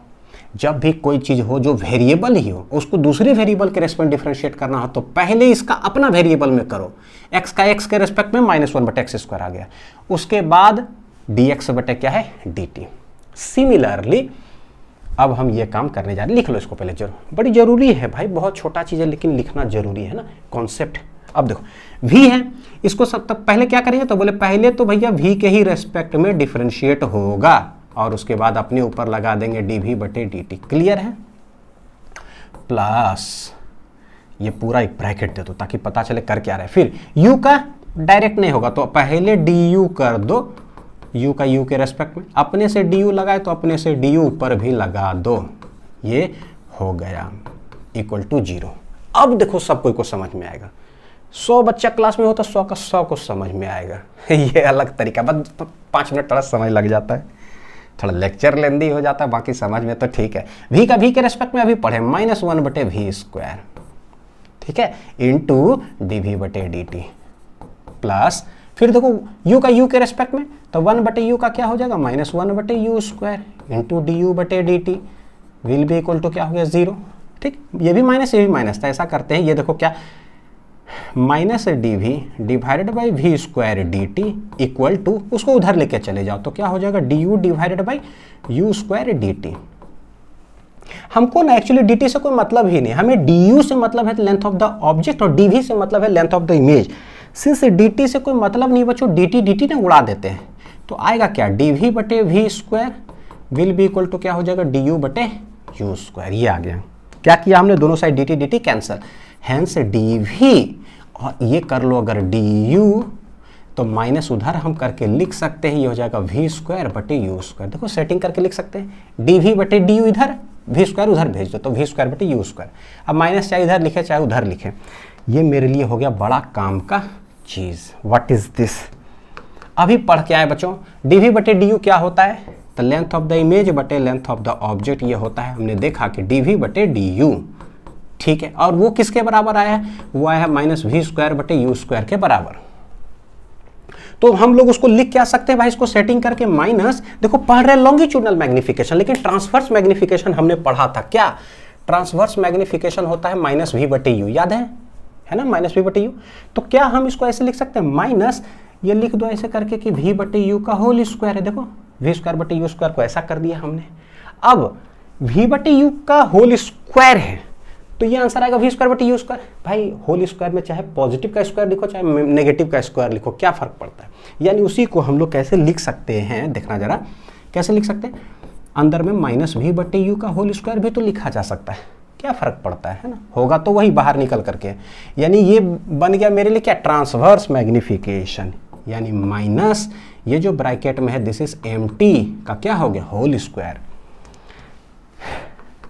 जब भी कोई चीज हो जो वेरिएबल ही हो, उसको दूसरे वेरिएबल के रेस्पेक्ट डिफरेंशिएट करना हो, तो पहले इसका अपना वेरिएबल में करो। x का x के रेस्पेक्ट में -1 बटे x² आ गया, उसके बाद dx बटे क्या है dt। सिमिलरली अब हम ये काम करने जा रहे हैं, लिख लो इसको पहले, जरूर बड़ी जरूरी है भाई, बहुत छोटा चीज़ है लेकिन लिखना जरूरी है ना, कॉन्सेप्ट। अब देखो v है, इसको सब तक पहले क्या करेंगे, तो बोले पहले तो भैया v के ही रेस्पेक्ट में डिफरेंशिएट होगा और उसके बाद अपने ऊपर लगा देंगे dv बटे dt। क्लियर है? प्लस ये पूरा एक ब्रैकेट दे दो ताकि पता चले कर क्या रहे। फिर u का डायरेक्ट नहीं होगा तो पहले du कर दो, u का u के रेस्पेक्ट में, अपने से du लगाए तो अपने से du पर भी लगा दो, ये हो गया इक्वल टू 0। अब देखो सब कोई को समझ में आएगा, 100 बच्चा क्लास में हो तो 100 का 100 को समझ में आएगा। ये अलग तरीका, बस 5 मिनट थोड़ा समय लग जाता है, थोड़ा लेक्चर लेंदी हो जाता है, बाकी समझ में तो ठीक है। v का v के रेस्पेक्ट में अभी पढ़े -1/v², ठीक है, इंटू dv/dt प्लस फिर देखो u का u के रेस्पेक्ट में तो 1/u का क्या हो जाएगा -1/u² into du/dt will be equal to क्या हो गया 0। ठीक, ये भी माइनस ये भी माइनस, तो ऐसा करते हैं, ये देखो क्या -dv/v² इक्वल टू, उसको उधर लेके चले जाओ तो क्या हो जाएगा du/u² हमको ना एक्चुअली dt से कोई मतलब ही नहीं, हमें du से मतलब है लेंथ ऑफ द ऑब्जेक्ट और dv से मतलब है length of the image. Since dt से कोई मतलब नहीं बच्चों, dt ना उड़ा देते हैं, तो आएगा क्या dv/v² will be equal to क्या हो जाएगा du/u²। ये आ गया, क्या किया हमने, दोनों side dt cancel, hence dv, और ये कर लो अगर du तो माइनस उधर हम करके लिख सकते हैं, ये हो जाएगा v²/u²। देखो सेटिंग करके लिख सकते हैं, dv/du इधर, v² उधर भेज दो तो v²/u²। अब माइनस चाहे इधर लिखे चाहे उधर लिखे, ये मेरे लिए हो गया बड़ा काम का चीज़। व्हाट इज दिस, अभी पढ़ के आए बच्चों, dv/du क्या होता है, तो लेंथ ऑफ द इमेज बटे लेंथ ऑफ द ऑब्जेक्ट, ये होता है, हमने देखा कि dv/du, ठीक है, और वो किसके बराबर आया है, वो आया है -v²/u² के बराबर। तो हम लोग उसको लिख क्या सकते हैं भाई, इसको सेटिंग करके माइनस, देखो पढ़ रहे लॉन्गिट्यूडनल मैग्निफिकेशन, लेकिन ट्रांसवर्स मैग्निफिकेशन हमने पढ़ा था, क्या ट्रांसवर्स मैग्निफिकेशन होता है -v/u, याद है ना, -v/u। तो क्या हम इसको ऐसे लिख सकते हैं, माइनस ये लिख दो ऐसे करके कि v/u का होल स्क्वायर है, देखो v²/u² को ऐसा कर दिया हमने। अब v/u का होल स्क्वायर है तो ये आंसर आएगा v²/u²। भाई होल स्क्वायर में चाहे पॉजिटिव का स्क्वायर लिखो चाहे नेगेटिव का स्क्वायर लिखो, क्या फर्क पड़ता है। यानी उसी को हम लोग कैसे लिख सकते हैं, देखना जरा कैसे लिख सकते हैं, अंदर में -v/u का होल स्क्वायर भी तो लिखा जा सकता है, क्या फर्क पड़ता है ना, होगा तो वही बाहर निकल करके। यानी ये बन गया मेरे लिए क्या, ट्रांसवर्स मैग्निफिकेशन, यानी माइनस ये जो ब्रैकेट में है दिस इज mt का क्या हो गया होल स्क्वायर।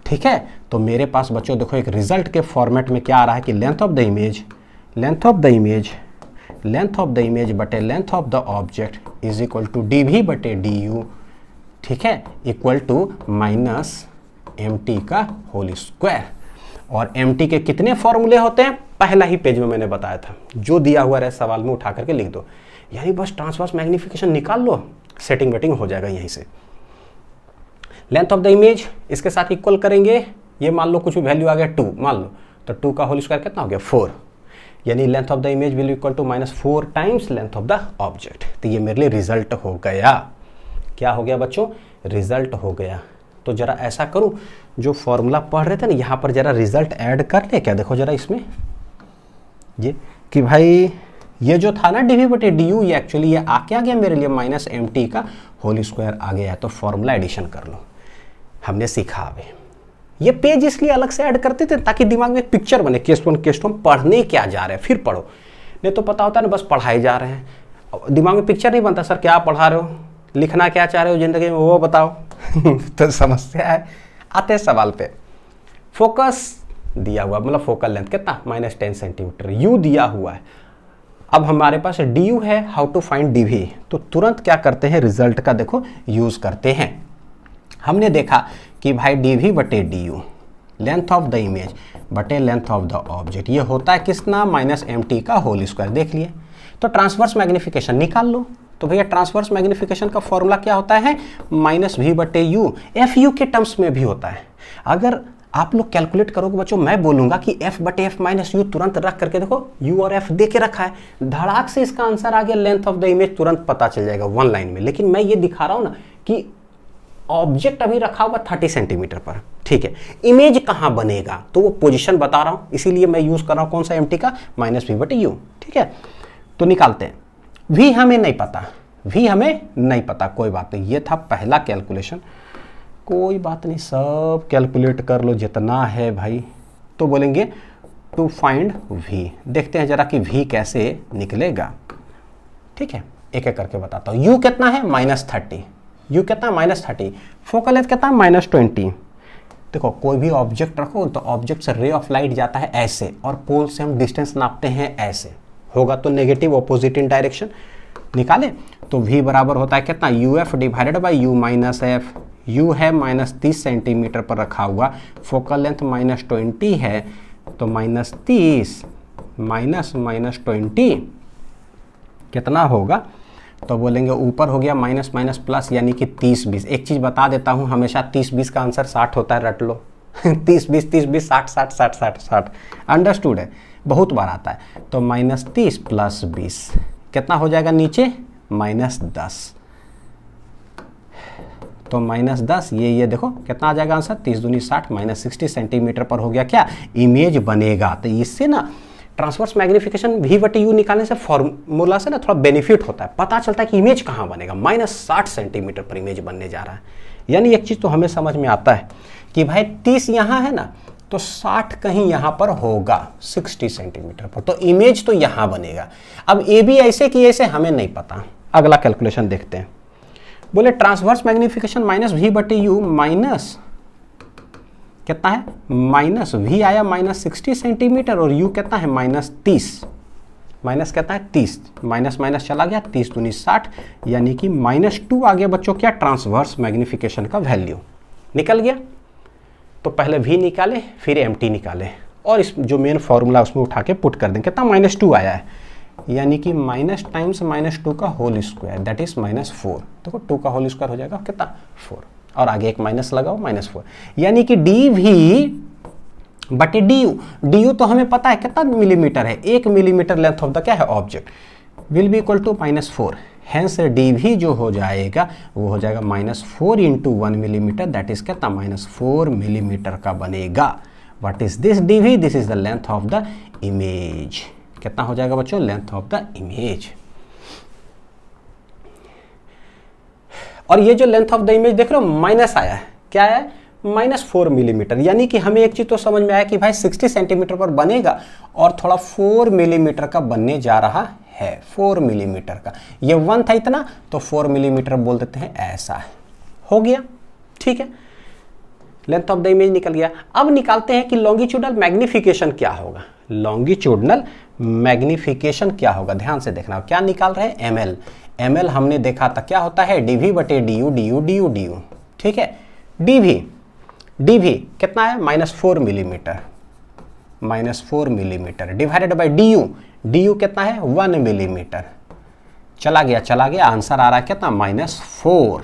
ठीक है, तो मेरे पास बच्चों देखो एक रिजल्ट के फॉर्मेट में क्या आ रहा है कि लेंथ ऑफ द इमेज बटे length of the object is equal to dv/du, ठीक है, इक्वल टू -mt का होल स्क्वायर। और mt के कितने फॉर्मूले होते हैं, पहला ही पेज में मैंने बताया था, जो दिया हुआ रहे सवाल में उठा करके लिख दो, यानी बस ट्रांसवर्स मैग्निफिकेशन निकाल लो, सेटिंग वेटिंग हो जाएगा यहीं से। लेंथ ऑफ द इमेज इसके साथ इक्वल करेंगे, ये मान लो कुछ भी वैल्यू आ गया 2 मान लो, तो 2 का होल स्क्वायर कितना हो गया 4, यानी length of the image will equal to -4 times length of the object. तो ये मेरे लिए रिजल्ट हो गया, क्या हो गया बच्चों, रिजल्ट हो गया। तो जरा ऐसा करूं, जो फॉर्मूला पढ़ रहे थे ना यहाँ पर जरा रिजल्ट ऐड कर ले क्या, देखो जरा इसमें ये कि भाई ये जो था ना dv/du, ये एक्चुअली ये आ क्या गया मेरे लिए -mt का होल स्क्वायर आ गया है। तो फॉर्मूला एडिशन कर लो, हमने सीखा। अभी ये पेज इसलिए अलग से ऐड करते थे ताकि दिमाग में पिक्चर बने, केस 1 केस 2 पढ़ने क्या जा रहे हैं फिर पढ़ो, नहीं तो पता होता है ना बस पढ़ाई जा रहे हैं, दिमाग में पिक्चर नहीं बनता, सर क्या पढ़ा रहे हो, लिखना क्या चाह रहे हो जिंदगी में वो बताओ। तो समस्या है, आते हैं सवाल पे। फोकस दिया हुआ, मतलब फोकल लेंथ कितना -10 सेंटीमीटर, u दिया हुआ है। अब हमारे पास du है, हाउ टू फाइंड dv, तो तुरंत क्या करते हैं, रिजल्ट का देखो यूज करते हैं। हमने देखा कि भाई dv/du length of the image बटे लेंथ ऑफ द ऑब्जेक्ट, ये होता है किसना -mt का होल स्क्वायर, देख लिए। तो ट्रांसवर्स मैग्निफिकेशन निकाल लो, तो भैया ट्रांसवर्स मैग्निफिकेशन का फॉर्मूला क्या होता है -v/u, fu के टर्म्स में भी होता है। अगर आप लोग कैलकुलेट करोगे बच्चों, मैं बोलूंगा कि f/f-u तुरंत रख करके देखो, u और f दे के रखा है, धड़ाक से इसका आंसर आ गया लेंथ ऑफ द इमेज, तुरंत पता चल जाएगा 1 लाइन में। लेकिन मैं ये दिखा रहा हूं ना कि ऑब्जेक्ट अभी रखा होगा 30 सेंटीमीटर पर, ठीक है, इमेज कहां बनेगा तो वो पोजीशन बता रहा हूं, इसीलिए मैं यूज कर रहा हूं कौन सा mt का -v/u, ठीक है। तो निकालते हैं, v हमें नहीं पता, कोई बात नहीं, ये था पहला कैलकुलेशन, कोई बात नहीं, सब कैलकुलेट कर लो जितना है भाई। तो बोलेंगे टू फाइंड v, देखते हैं जरा कि v कैसे निकलेगा, ठीक है। एक एक करके बताता हूँ। यू कितना है -30, यू कितना -30, फोकल लेंथ कितना -20। देखो कोई भी ऑब्जेक्ट रखो तो ऑब्जेक्ट से रे ऑफ लाइट जाता है ऐसे, और पोल से हम डिस्टेंस नापते हैं ऐसे, होगा तो नेगेटिव ऑपोजिट इन डायरेक्शन। निकाले तो v बराबर होता है कितना, uf divided by u minus F. u है -30 सेंटीमीटर पर रखा हुआ, फोकल लेंथ -20 है, तो -30 माइनस -20 कितना होगा, तो बोलेंगे ऊपर हो गया माइनस माइनस प्लस, यानी कि 30-20। एक चीज़ बता देता हूँ, हमेशा 30-20 का आंसर 60 होता है, रट लो 30-20 30-20 60-60 अंडरस्टूड है, बहुत बार आता है। तो -30 + 20 कितना हो जाएगा नीचे, -10। तो -10 ये देखो कितना आ जाएगा आंसर, 30 दूनी 60, -60 सेंटीमीटर पर हो गया क्या, इमेज बनेगा। तो इससे ना ट्रांसवर्स मैग्निफिकेशन v/u निकालने से फॉर्मूला से ना थोड़ा बेनिफिट होता है, पता चलता है कि इमेज कहाँ बनेगा, -60 सेंटीमीटर पर इमेज बनने जा रहा है। यानी एक चीज़ तो हमें समझ में आता है कि भाई 30 यहाँ है ना, तो 60 कहीं यहाँ पर होगा 60 सेंटीमीटर पर, तो इमेज तो यहाँ बनेगा। अब ए भी ऐसे कि ऐसे हमें नहीं पता। अगला कैलकुलेशन देखते हैं। बोले ट्रांसवर्स मैग्निफिकेशन -v/u माइनस कितना है, माइनस v आया -60 सेंटीमीटर और u कितना है -30, माइनस कितना है 30, माइनस माइनस चला गया, 30 दूनी 60, यानी कि -2 आ गया बच्चों क्या, ट्रांसवर्स मैग्निफिकेशन का वैल्यू निकल गया। तो पहले v निकाले फिर mt निकाले, और इस जो मेन फॉर्मूला उसमें उठा के पुट कर दें, कितना -2 आया है, यानी कि माइनस टाइम्स -2 का होल स्क्वायर दैट इज -4। देखो 2 का होल स्क्वायर हो जाएगा कितना, 4, और आगे एक माइनस लगाओ -4, यानी कि dv/du तो हमें पता है कितना मिलीमीटर है, 1 मिलीमीटर लेंथ ऑफ द क्या है object, will be equal to -4। Hence dv जो हो जाएगा वो हो जाएगा -4 × 1 मिलीमीटर, दैट इज कितना, -4 मिलीमीटर का बनेगा। What is this dv, this is the length of the image. कितना हो जाएगा बच्चों, लेंथ ऑफ द इमेज। और ये जो लेंथ ऑफ द इमेज देख रहे हो माइनस आया है, क्या है, -4 मिलीमीटर, यानी कि हमें एक चीज तो समझ में आया कि भाई 60 सेंटीमीटर पर बनेगा और थोड़ा 4 मिलीमीटर का बनने जा रहा है, 4 मिलीमीटर का। ये 1 था इतना, तो 4 मिलीमीटर बोल देते हैं, ऐसा हो गया। ठीक है, लेंथ ऑफ द इमेज निकल गया। अब निकालते हैं कि लॉन्गिट्यूडनल मैग्निफिकेशन क्या होगा। लॉन्गिट्यूडनल मैग्निफिकेशन क्या होगा, ध्यान से देखना। क्या निकाल रहे हैं, ml हमने देखा था क्या होता है, dv/du। ठीक है, dv कितना है, -4 millimetre, -4 millimetre divided by du कितना है, 1 मिलीमीटर। चला गया आंसर आ रहा है कितना, -4।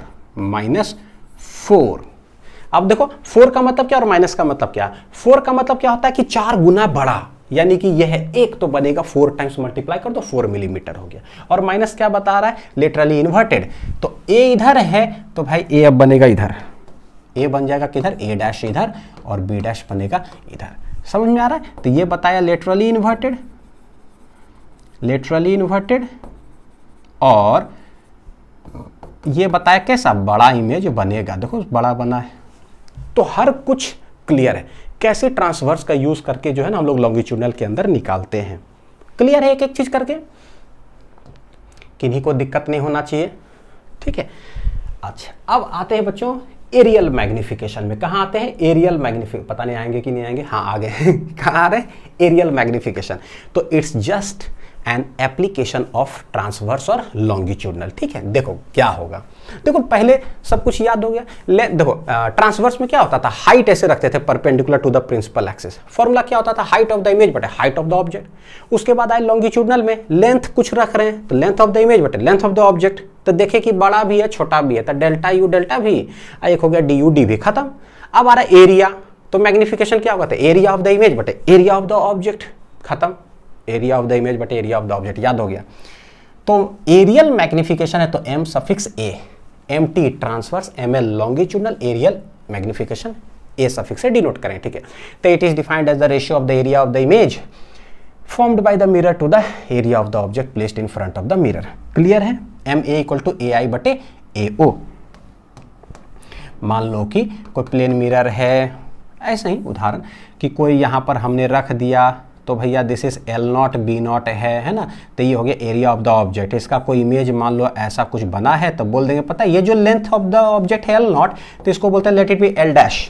अब देखो 4 का मतलब क्या और माइनस का मतलब क्या। 4 का मतलब क्या होता है कि 4 गुना बड़ा, यानी कि यह एक तो बनेगा 4 टाइम्स मल्टीप्लाई कर दो 4 मिलीमीटर हो गया। और माइनस क्या बता रहा है, लिटरली इन्वर्टेड। तो a इधर है तो भाई a अब बनेगा इधर, a बन जाएगा किधर, a' इधर और b' बनेगा इधर। समझ में आ रहा है। तो ये बताया लिटरली इन्वर्टेड, और ये बताया कैसा बड़ा इमेज बनेगा। देखो बड़ा बना है, तो हर कुछ क्लियर है। कैसे ट्रांसवर्स का यूज करके जो है ना हम लोग लॉन्गिट्यूडनल के अंदर निकालते हैं, क्लियर है एक एक चीज करके, किन्हीं को दिक्कत नहीं होना चाहिए। ठीक है, अच्छा अब आते हैं बच्चों एरियल मैग्निफिकेशन में। कहाँ आते हैं, एरियल मैग्निफिकेशन, पता नहीं आएंगे कि नहीं आएंगे, हाँ आ गए कहाँ आ रहे, एरियल मैग्निफिकेशन। तो it's just an application of transverse और लॉन्गिट्यूडनल। ठीक है, देखो क्या होगा, देखो पहले सब कुछ याद हो गया। देखो ट्रांसवर्स में क्या होता था, हाइट ऐसे रखते थे perpendicular to the principal axis. Formula क्या होता था, हाइट ऑफ द इमेज बटे हाइट ऑफ द ऑब्जेक्ट। उसके बाद आए लॉन्गिट्यूडनल में लेंथ कुछ रख रहे हैं, तो लेंथ ऑफ द इमेज बटे लेंथ ऑफ द ऑब्जेक्ट। तो देखे कि बड़ा भी है छोटा भी है, तो डेल्टा यू डेल्टा भी, एक हो गया डी यू डी भी, खत्म। अब आ रहा है एरिया, तो मैग्निफिकेशन क्या होगा, एरिया ऑफ द इमेज बटे एरिया ऑफ द ऑब्जेक्ट, खत्म। एरिया ऑफ द इमेज बटे एरिया ऑफ द ऑब्जेक्ट, याद हो गया। तो एरियल मैग्निफिकेशन है तो m suffix a, mt transverse, ml longitudinal, aerial magnification a suffix से डिनोट करें। ठीक है, तो it is defined as the ratio of the area of the image formed by the mirror to the area of the object placed in front of the mirror. Clear है, ma = ai बटे ao। मान लो कि कोई plane mirror है, ऐसे ही उदाहरण कि कोई यहाँ पर हमने रख दिया तो भैया this is L not b not है ना, तो ये हो गया एरिया ऑफ द ऑब्जेक्ट। इसका कोई इमेज मान लो ऐसा कुछ बना है तो बोल देंगे पता है ये जो लेंथ ऑफ द ऑब्जेक्ट है एल नॉट, तो इसको बोलते हैं late it B L dash,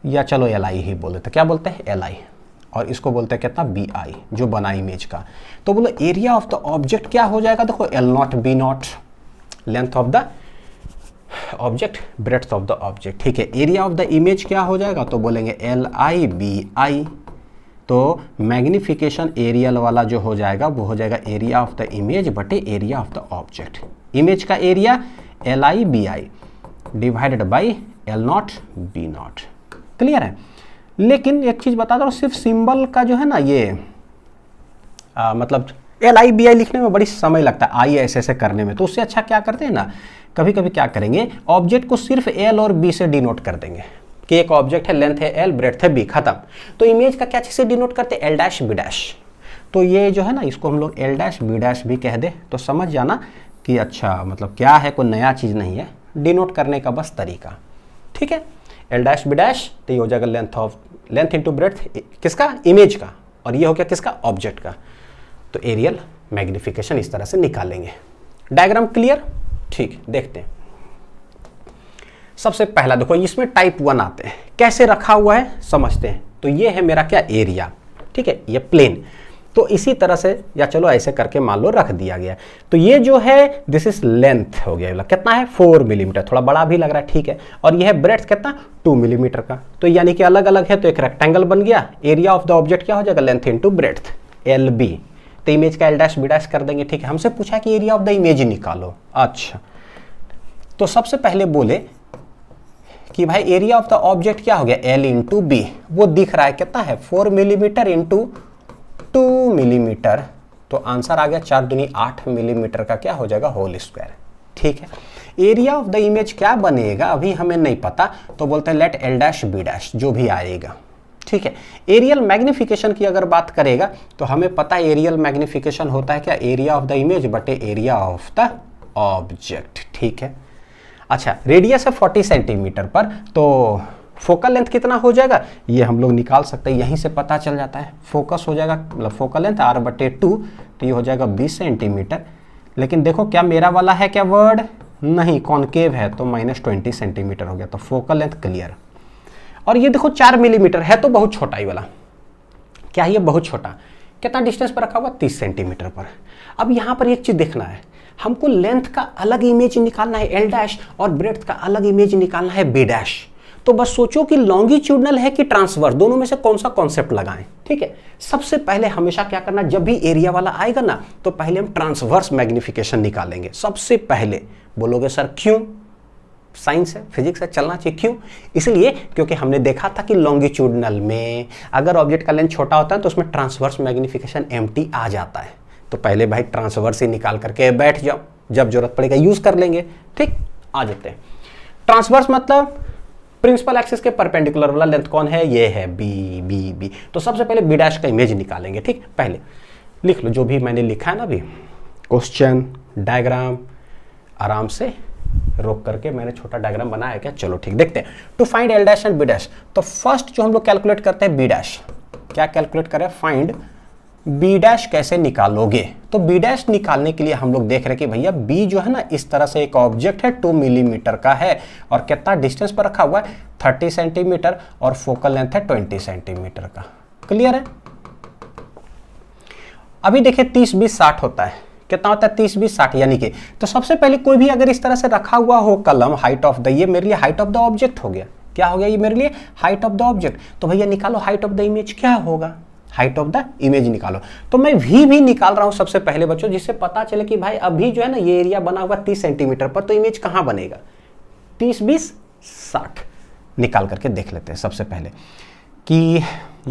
या चलो एल आई ही बोल देते, क्या बोलते हैं एल आई, और इसको बोलते हैं कितना बी आई जो बना इमेज का। तो बोलो एरिया ऑफ द ऑब्जेक्ट क्या हो जाएगा, देखो L not b not, length of the object, breadth of the object, ठीक है। एरिया ऑफ द इमेज क्या हो जाएगा, तो बोलेंगे एल आई बी आई। तो मैग्निफिकेशन एरियल वाला जो हो जाएगा वो हो जाएगा एरिया ऑफ द इमेज बटे area of the object. Image का area l i b i divided by l not b not. Clear है। लेकिन एक चीज बता दो, सिर्फ सिंबल का जो है ना ये मतलब एल आई बी आई लिखने में बड़ी समय लगता है आई ऐसे ऐसे करने में, तो उससे अच्छा क्या करते हैं ना, कभी कभी क्या करेंगे ऑब्जेक्ट को सिर्फ एल और बी से डिनोट कर देंगे कि एक ऑब्जेक्ट है, लेंथ है एल, ब्रेड्थ है बी, खत्म। तो इमेज का क्या चीज से डिनोट करते हैं, एल डैश बी डैश। तो ये जो है ना इसको हम लोग एल डैश बी डैश भी कह दे तो समझ जाना कि अच्छा मतलब क्या है, कोई नया चीज नहीं है, डिनोट करने का बस तरीका, ठीक है। एल डैश बी डैश, तो ये हो जाएगा लेंथ इंटू ब्रेड्थ किसका, इमेज का, और ये हो गया किसका, ऑब्जेक्ट का। तो एरियल मैग्निफिकेशन इस तरह से निकालेंगे। डायग्राम क्लियर, ठीक, देखते हैं। सबसे पहला देखो इसमें टाइप 1 आते हैं, कैसे रखा हुआ है समझते हैं। तो ये है मेरा क्या एरिया, ठीक है, ये प्लेन। तो इसी तरह से या चलो ऐसे करके मान लो रख दिया गया। तो ये जो है दिस इज लेंथ हो गया, कितना है 4 मिलीमीटर, थोड़ा बड़ा भी लग रहा है, ठीक है। और ये है ब्रेड्थ कितना 2 मिलीमीटर का, तो यानी कि अलग अलग है तो एक रेक्टेंगल बन गया। एरिया ऑफ द ऑब्जेक्ट क्या हो जाएगा, length into breadth L B. तो इमेज का एल डैश बी डैश कर देंगे, ठीक है। हमसे पूछा कि एरिया ऑफ द इमेज निकालो, अच्छा। तो सबसे पहले बोले कि भाई एरिया ऑफ द ऑब्जेक्ट क्या हो गया, एल इंटू बी, वो दिख रहा है कितना है 4 मिलीमीटर इंटू 2 मिलीमीटर, तो आंसर आ गया 4 दूनी 8 मिलीमीटर का क्या हो जाएगा होल स्क्वायर, ठीक है। एरिया ऑफ द इमेज क्या बनेगा अभी हमें नहीं पता, तो बोलते हैं let L dash B dash, जो भी आएगा, ठीक है। एरियल मैग्निफिकेशन की अगर बात करेगा तो हमें पता है एरियल मैग्निफिकेशन होता है क्या, एरिया ऑफ द इमेज बटे एरिया ऑफ द ऑब्जेक्ट, ठीक है। अच्छा, रेडियस है 40 सेंटीमीटर पर, तो फोकल लेंथ कितना हो जाएगा ये हम लोग निकाल सकते हैं, यहीं से पता चल जाता है। फोकस हो जाएगा मतलब फोकल लेंथ r बटे 2, तो ये हो जाएगा 20 सेंटीमीटर। लेकिन देखो क्या मेरा वाला है क्या वर्ड, नहीं, कॉनकेव है तो -20 सेंटीमीटर हो गया, तो फोकल लेंथ क्लियर। और ये देखो 4 मिलीमीटर है तो बहुत छोटा ही वाला, क्या ये बहुत छोटा, कितना डिस्टेंस पर रखा हुआ 30 सेंटीमीटर पर। अब यहाँ पर एक चीज देखना है, हमको लेंथ का अलग इमेज निकालना है एल डैश और ब्रेड्थ का अलग इमेज निकालना है बी डैश। तो बस सोचो कि लॉन्गिट्यूडनल है कि ट्रांसवर्स, दोनों में से कौन सा कॉन्सेप्ट लगाएं, ठीक है। सबसे पहले हमेशा क्या करना, जब भी एरिया वाला आएगा ना तो पहले हम ट्रांसवर्स मैग्निफिकेशन निकालेंगे सबसे पहले। बोलोगे सर क्यों, साइंस है फिजिक्स है चलना चाहिए, क्यों, इसलिए क्योंकि हमने देखा था कि लॉन्गिट्यूडनल में अगर ऑब्जेक्ट का लेंथ छोटा होता है तो उसमें ट्रांसवर्स मैग्निफिकेशन एम्प्टी आ जाता है। तो पहले भाई ट्रांसवर्स ही निकाल करके बैठ जाओ, जब जरूरत पड़ेगा यूज कर लेंगे, ठीक। आ जाते हैं ट्रांसवर्स मतलब प्रिंसिपल एक्सिस के परपेंडिकुलर वाला लेंथ कौन है, ये है बी बी बी। तो सबसे पहले बी डैश का इमेज निकालेंगे, ठीक। पहले लिख लो जो भी मैंने लिखा है ना अभी, क्वेश्चन डायग्राम, आराम से रोक करके मैंने छोटा डायग्राम बनाया क्या, चलो ठीक, देखते हैं। To find L dash and B dash, तो फर्स्ट जो हम लोग कैलकुलेट करते हैं बी डैश, क्या कैलकुलेट करें, फाइंड बी डैश कैसे निकालोगे। तो बी डैश निकालने के लिए हम लोग देख रहे हैं कि भैया बी जो है ना इस तरह से एक ऑब्जेक्ट है 2 मिलीमीटर का है और कितना डिस्टेंस पर रखा हुआ है 30 सेंटीमीटर और फोकल लेंथ है 20 सेंटीमीटर का, क्लियर है। अभी देखिए 30 20 60 होता है, कितना होता है 30 20 60, यानी कि तो सबसे पहले कोई भी अगर इस तरह से रखा हुआ हो कलम हाइट ऑफ द, ये मेरे लिए हाइट ऑफ द ऑब्जेक्ट हो गया, क्या हो गया ये मेरे लिए हाइट ऑफ द ऑब्जेक्ट। तो भैया निकालो हाइट ऑफ द इमेज क्या होगा, हाइट ऑफ द इमेज निकालो। तो मैं वी भी निकाल रहा हूं सबसे पहले बच्चों, जिससे पता चले कि भाई अभी जो है ना ये एरिया बना हुआ 30 सेंटीमीटर पर, तो इमेज कहां बनेगा 30 20 60। निकाल करके देख लेते हैं सबसे पहले कि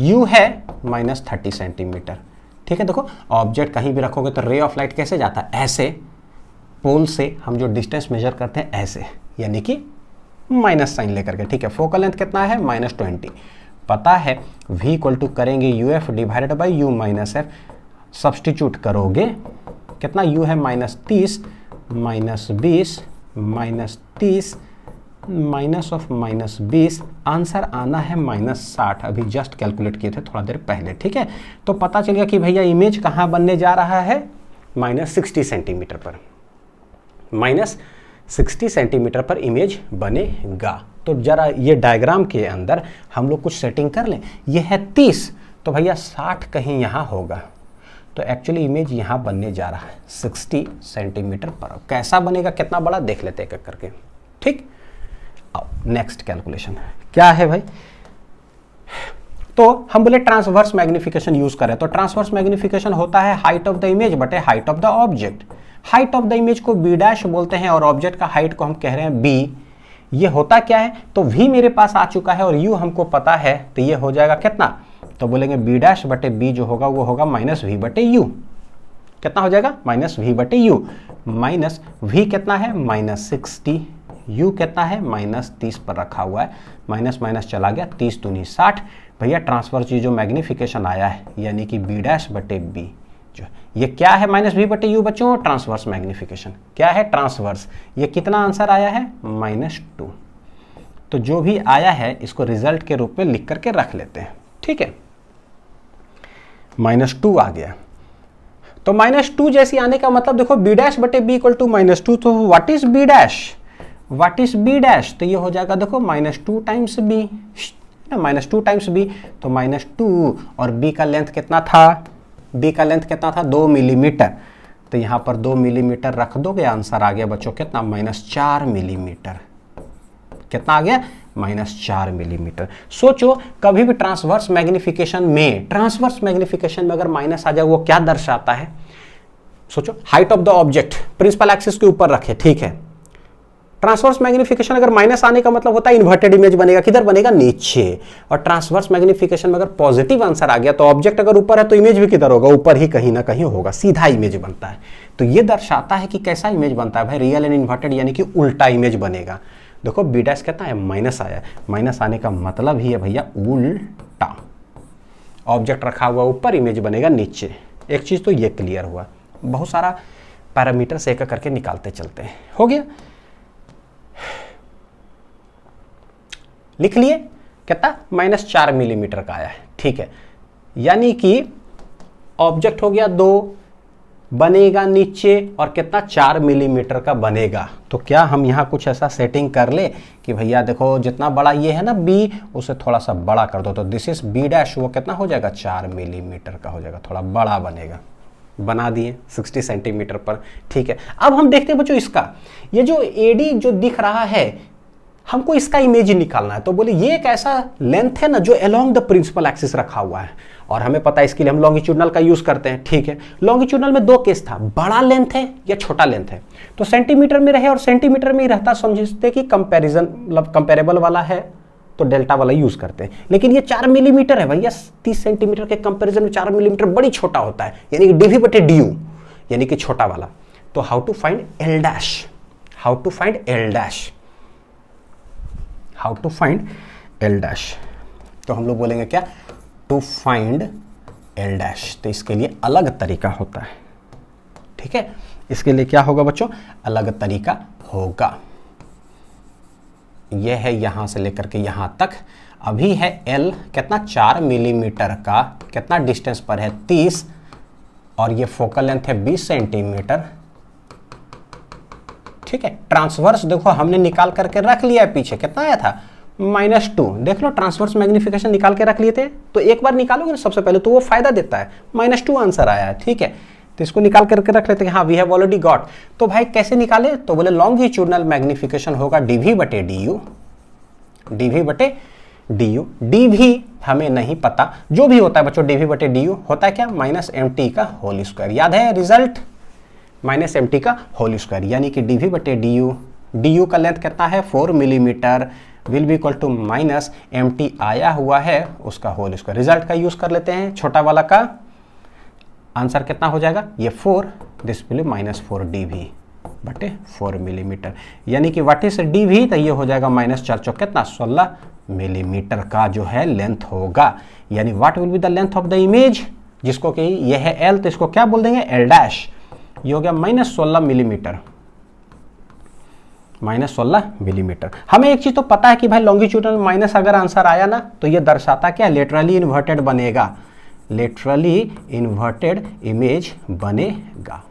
u है -30 सेंटीमीटर, ठीक है। देखो ऑब्जेक्ट कहीं भी रखोगे तो रे ऑफ लाइट कैसे जाता है, ऐसे पोल से हम जो डिस्टेंस मेजर करते हैं ऐसे, यानी कि माइनस साइन लेकर के, ठीक है। फोकल लेंथ कितना है -20, पता है v इक्वल टू करेंगे uf divided by u minus F, substitute करोगे कितना u है -30 -20 -30 माइनस ऑफ -20, आंसर आना है -60। अभी जस्ट कैलकुलेट किए थे थोड़ा देर पहले, ठीक है। तो पता चल गया कि भैया इमेज कहाँ बनने जा रहा है, -60 सेंटीमीटर पर, -60 सेंटीमीटर पर इमेज बनेगा। तो जरा ये डायग्राम के अंदर हम लोग कुछ सेटिंग कर लें। ये है 30, तो भैया 60 कहीं यहाँ होगा, तो एक्चुअली इमेज यहाँ बनने जा रहा है 60 सेंटीमीटर पर। कैसा बनेगा, कितना बड़ा, देख लेते एक एक करके, ठीक। नेक्स्ट कैलकुलेशन क्या है भाई, तो हम बोले ट्रांसवर्स मैग्निफिकेशन यूज करें, तो ट्रांसवर्स मैग्निफिकेशन होता है हाइट ऑफ द इमेज बटे height of the object. Height of the image को बी डैश बोलते हैं और ऑब्जेक्ट का हाइट को हम कह रहे हैं बी। ये होता क्या है, तो v मेरे पास आ चुका है और u हमको पता है, तो ये हो जाएगा कितना, तो बोलेंगे बी डैश बटे बी जो होगा वो होगा -v बटे u। कितना हो जाएगा, -v बटे u। माइनस v कितना है, -60, u कितना है, -30 पर रखा हुआ है, माइनस माइनस चला गया, 30 दूनी 60। भैया ट्रांसवर्स जो मैग्निफिकेशन आया है यानी कि बी डैश बटे बी, जो ये क्या है, -v बटे u बच्चों, ट्रांसवर्स मैग्निफिकेशन क्या है, ट्रांसवर्स। ये कितना आंसर आया है, -2। तो जो भी आया है इसको रिजल्ट के रूप में लिख करके रख लेते हैं, ठीक है। -2 आ गया, तो -2 जैसी आने का मतलब देखो बी डैश बटे बी इक्वल टू -2, तो what is B dash, what is B dash, तो ये हो जाएगा देखो -2 टाइम्स बी, -2 टाइम्स बी, तो -2 और बी का लेंथ कितना था, बी का लेंथ कितना था, 2 मिलीमीटर, तो यहाँ पर 2 मिलीमीटर रख दोगे, आंसर आ गया बच्चों कितना, -4 मिलीमीटर। कितना आ गया, -4 मिलीमीटर। सोचो कभी भी ट्रांसवर्स मैग्निफिकेशन में अगर माइनस आ जाए वो क्या दर्शाता है, सोचो height of the object principal axis के ऊपर रखे, ठीक है। ट्रांसवर्स मैग्निफिकेशन अगर माइनस आने का मतलब होता है इन्वर्टेड इमेज बनेगा, किधर बनेगा, नीचे। और ट्रांसवर्स मैग्निफिकेशन में अगर पॉजिटिव आंसर आ गया तो ऑब्जेक्ट अगर ऊपर है तो इमेज भी किधर होगा, ऊपर ही कहीं ना कहीं होगा, सीधा इमेज बनता है। तो ये दर्शाता है कि कैसा इमेज बनता है भाई, रियल एंड इन्वर्टेड यानी कि उल्टा इमेज बनेगा। देखो बी डैश कितना है, माइनस आया, माइनस आने का मतलब ही है भैया उल्टा, ऑब्जेक्ट रखा हुआ ऊपर, इमेज बनेगा नीचे। एक चीज तो ये क्लियर हुआ, बहुत सारा पैरामीटर से एक करके निकालते चलते हैं, हो गया। लिख लिए कितना, -4 मिलीमीटर का आया है, ठीक है। यानी कि ऑब्जेक्ट हो गया 2, बनेगा नीचे और कितना, 4 मिलीमीटर का बनेगा। तो क्या हम यहाँ कुछ ऐसा सेटिंग कर ले कि भैया देखो जितना बड़ा ये है ना बी, उसे थोड़ा सा बड़ा कर दो, तो दिस इज बी डैश, वो कितना हो जाएगा, 4 मिलीमीटर का हो जाएगा, थोड़ा बड़ा बनेगा। बना दिए 60 सेंटीमीटर पर, ठीक है। अब हम देखते हैं बच्चों इसका, ये जो एडी जो दिख रहा है हमको इसका इमेज निकालना है। तो बोले ये एक ऐसा लेंथ है ना जो अलोंग द प्रिंसिपल एक्सिस रखा हुआ है, और हमें पता है इसके लिए हम लॉन्गिट्यूडनल का यूज करते हैं, ठीक है। लॉन्गिट्यूडनल में 2 केस था, बड़ा लेंथ है या छोटा लेंथ है। तो सेंटीमीटर में रहे और सेंटीमीटर में ही रहता, समझते कि कंपैरिजन मतलब कंपेरेबल वाला है तो डेल्टा वाला यूज करते हैं। लेकिन ये 4 मिलीमीटर है भैया, 30 सेंटीमीटर के कंपेरिजन में 4 मिलीमीटर बड़ी छोटा होता है, यानी कि डीवी बटे डी यू यानी कि छोटा वाला। तो how to find L dash, how to find L dash, how to find L dash. तो हम लोग बोलेंगे क्या, टू फाइंड एल डैश। तो इसके लिए अलग तरीका होता है, ठीक है। इसके लिए क्या होगा बच्चों, अलग तरीका होगा। यह है यहां से लेकर के यहां तक, अभी है एल कितना, 4 मिलीमीटर का, कितना डिस्टेंस पर है, 30, और ये फोकल लेंथ है 20 सेंटीमीटर, ठीक है। ट्रांसवर्स देखो हमने निकाल करके रख लिया है, पीछे कितना आया था, -2। देख लो ट्रांसवर्स मैग्निफिकेशन निकाल के रख लिए थे, तो एक बार निकालोगे ना सबसे पहले तो वो फायदा देता है, -2 आंसर आया है, ठीक है। तो इसको निकाल करके रख लेते हैं, हाँ वी हैव ऑलरेडी गॉट। तो भाई कैसे निकाले, तो बोले लॉन्गिट्यूडनल मैग्निफिकेशन होगा डीवी बटे डी यू, डीवी बटे डी यू। डीवी हमें नहीं पता, जो भी होता है बच्चों डीवी बटे डी यू होता है क्या, -mt का होल स्क्वायर। याद है रिजल्ट, -mt का होल स्क्वायर, यानी कि डीवी बटे डी यू का लेंथ कितना है, 4 millimetre, will be equal to -mt आया हुआ है उसका होल स्क्वायर। रिजल्ट का यूज कर लेते हैं, छोटा वाला का आंसर कितना हो जाएगा, ये 4, दिस विल -4 dv बटे 4 मिलीमीटर, यानी कि व्हाट इज dv, तो ये हो जाएगा -4 कितना, 16 मिलीमीटर का जो है लेंथ होगा। यानी what will be the length of the image, जिसको कि ये है l, तो इसको क्या बोल देंगे, l डैश। ये हो गया -16 मिलीमीटर, -16 मिलीमीटर। हमें एक चीज तो पता है कि भाई लॉन्गिट्यूडनल माइनस अगर आंसर आया ना तो ये दर्शाता क्या, लेटरली इन्वर्टेड बनेगा, लेटरली इन्वर्टेड इमेज बनेगा।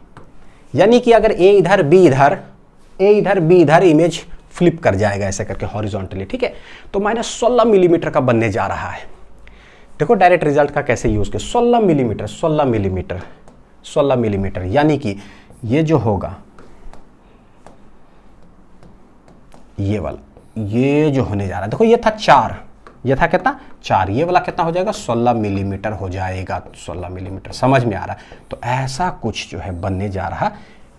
यानी कि अगर ए इधर बी इधर, ए इधर बी इधर, इमेज फ्लिप कर जाएगा ऐसे करके हॉरिजॉन्टली, ठीक है। तो -16 मिलीमीटर का बनने जा रहा है। देखो डायरेक्ट रिजल्ट का कैसे यूज किया, 16 मिलीमीटर 16 मिलीमीटर 16 मिलीमीटर, यानी कि ये जो होगा ये वाला, ये जो होने जा रहा है, देखो ये था 4, ये था कितना 4, ये वाला कितना हो जाएगा 16 मिलीमीटर हो जाएगा, 16 मिलीमीटर। समझ में आ रहा है। तो ऐसा कुछ जो है बनने जा रहा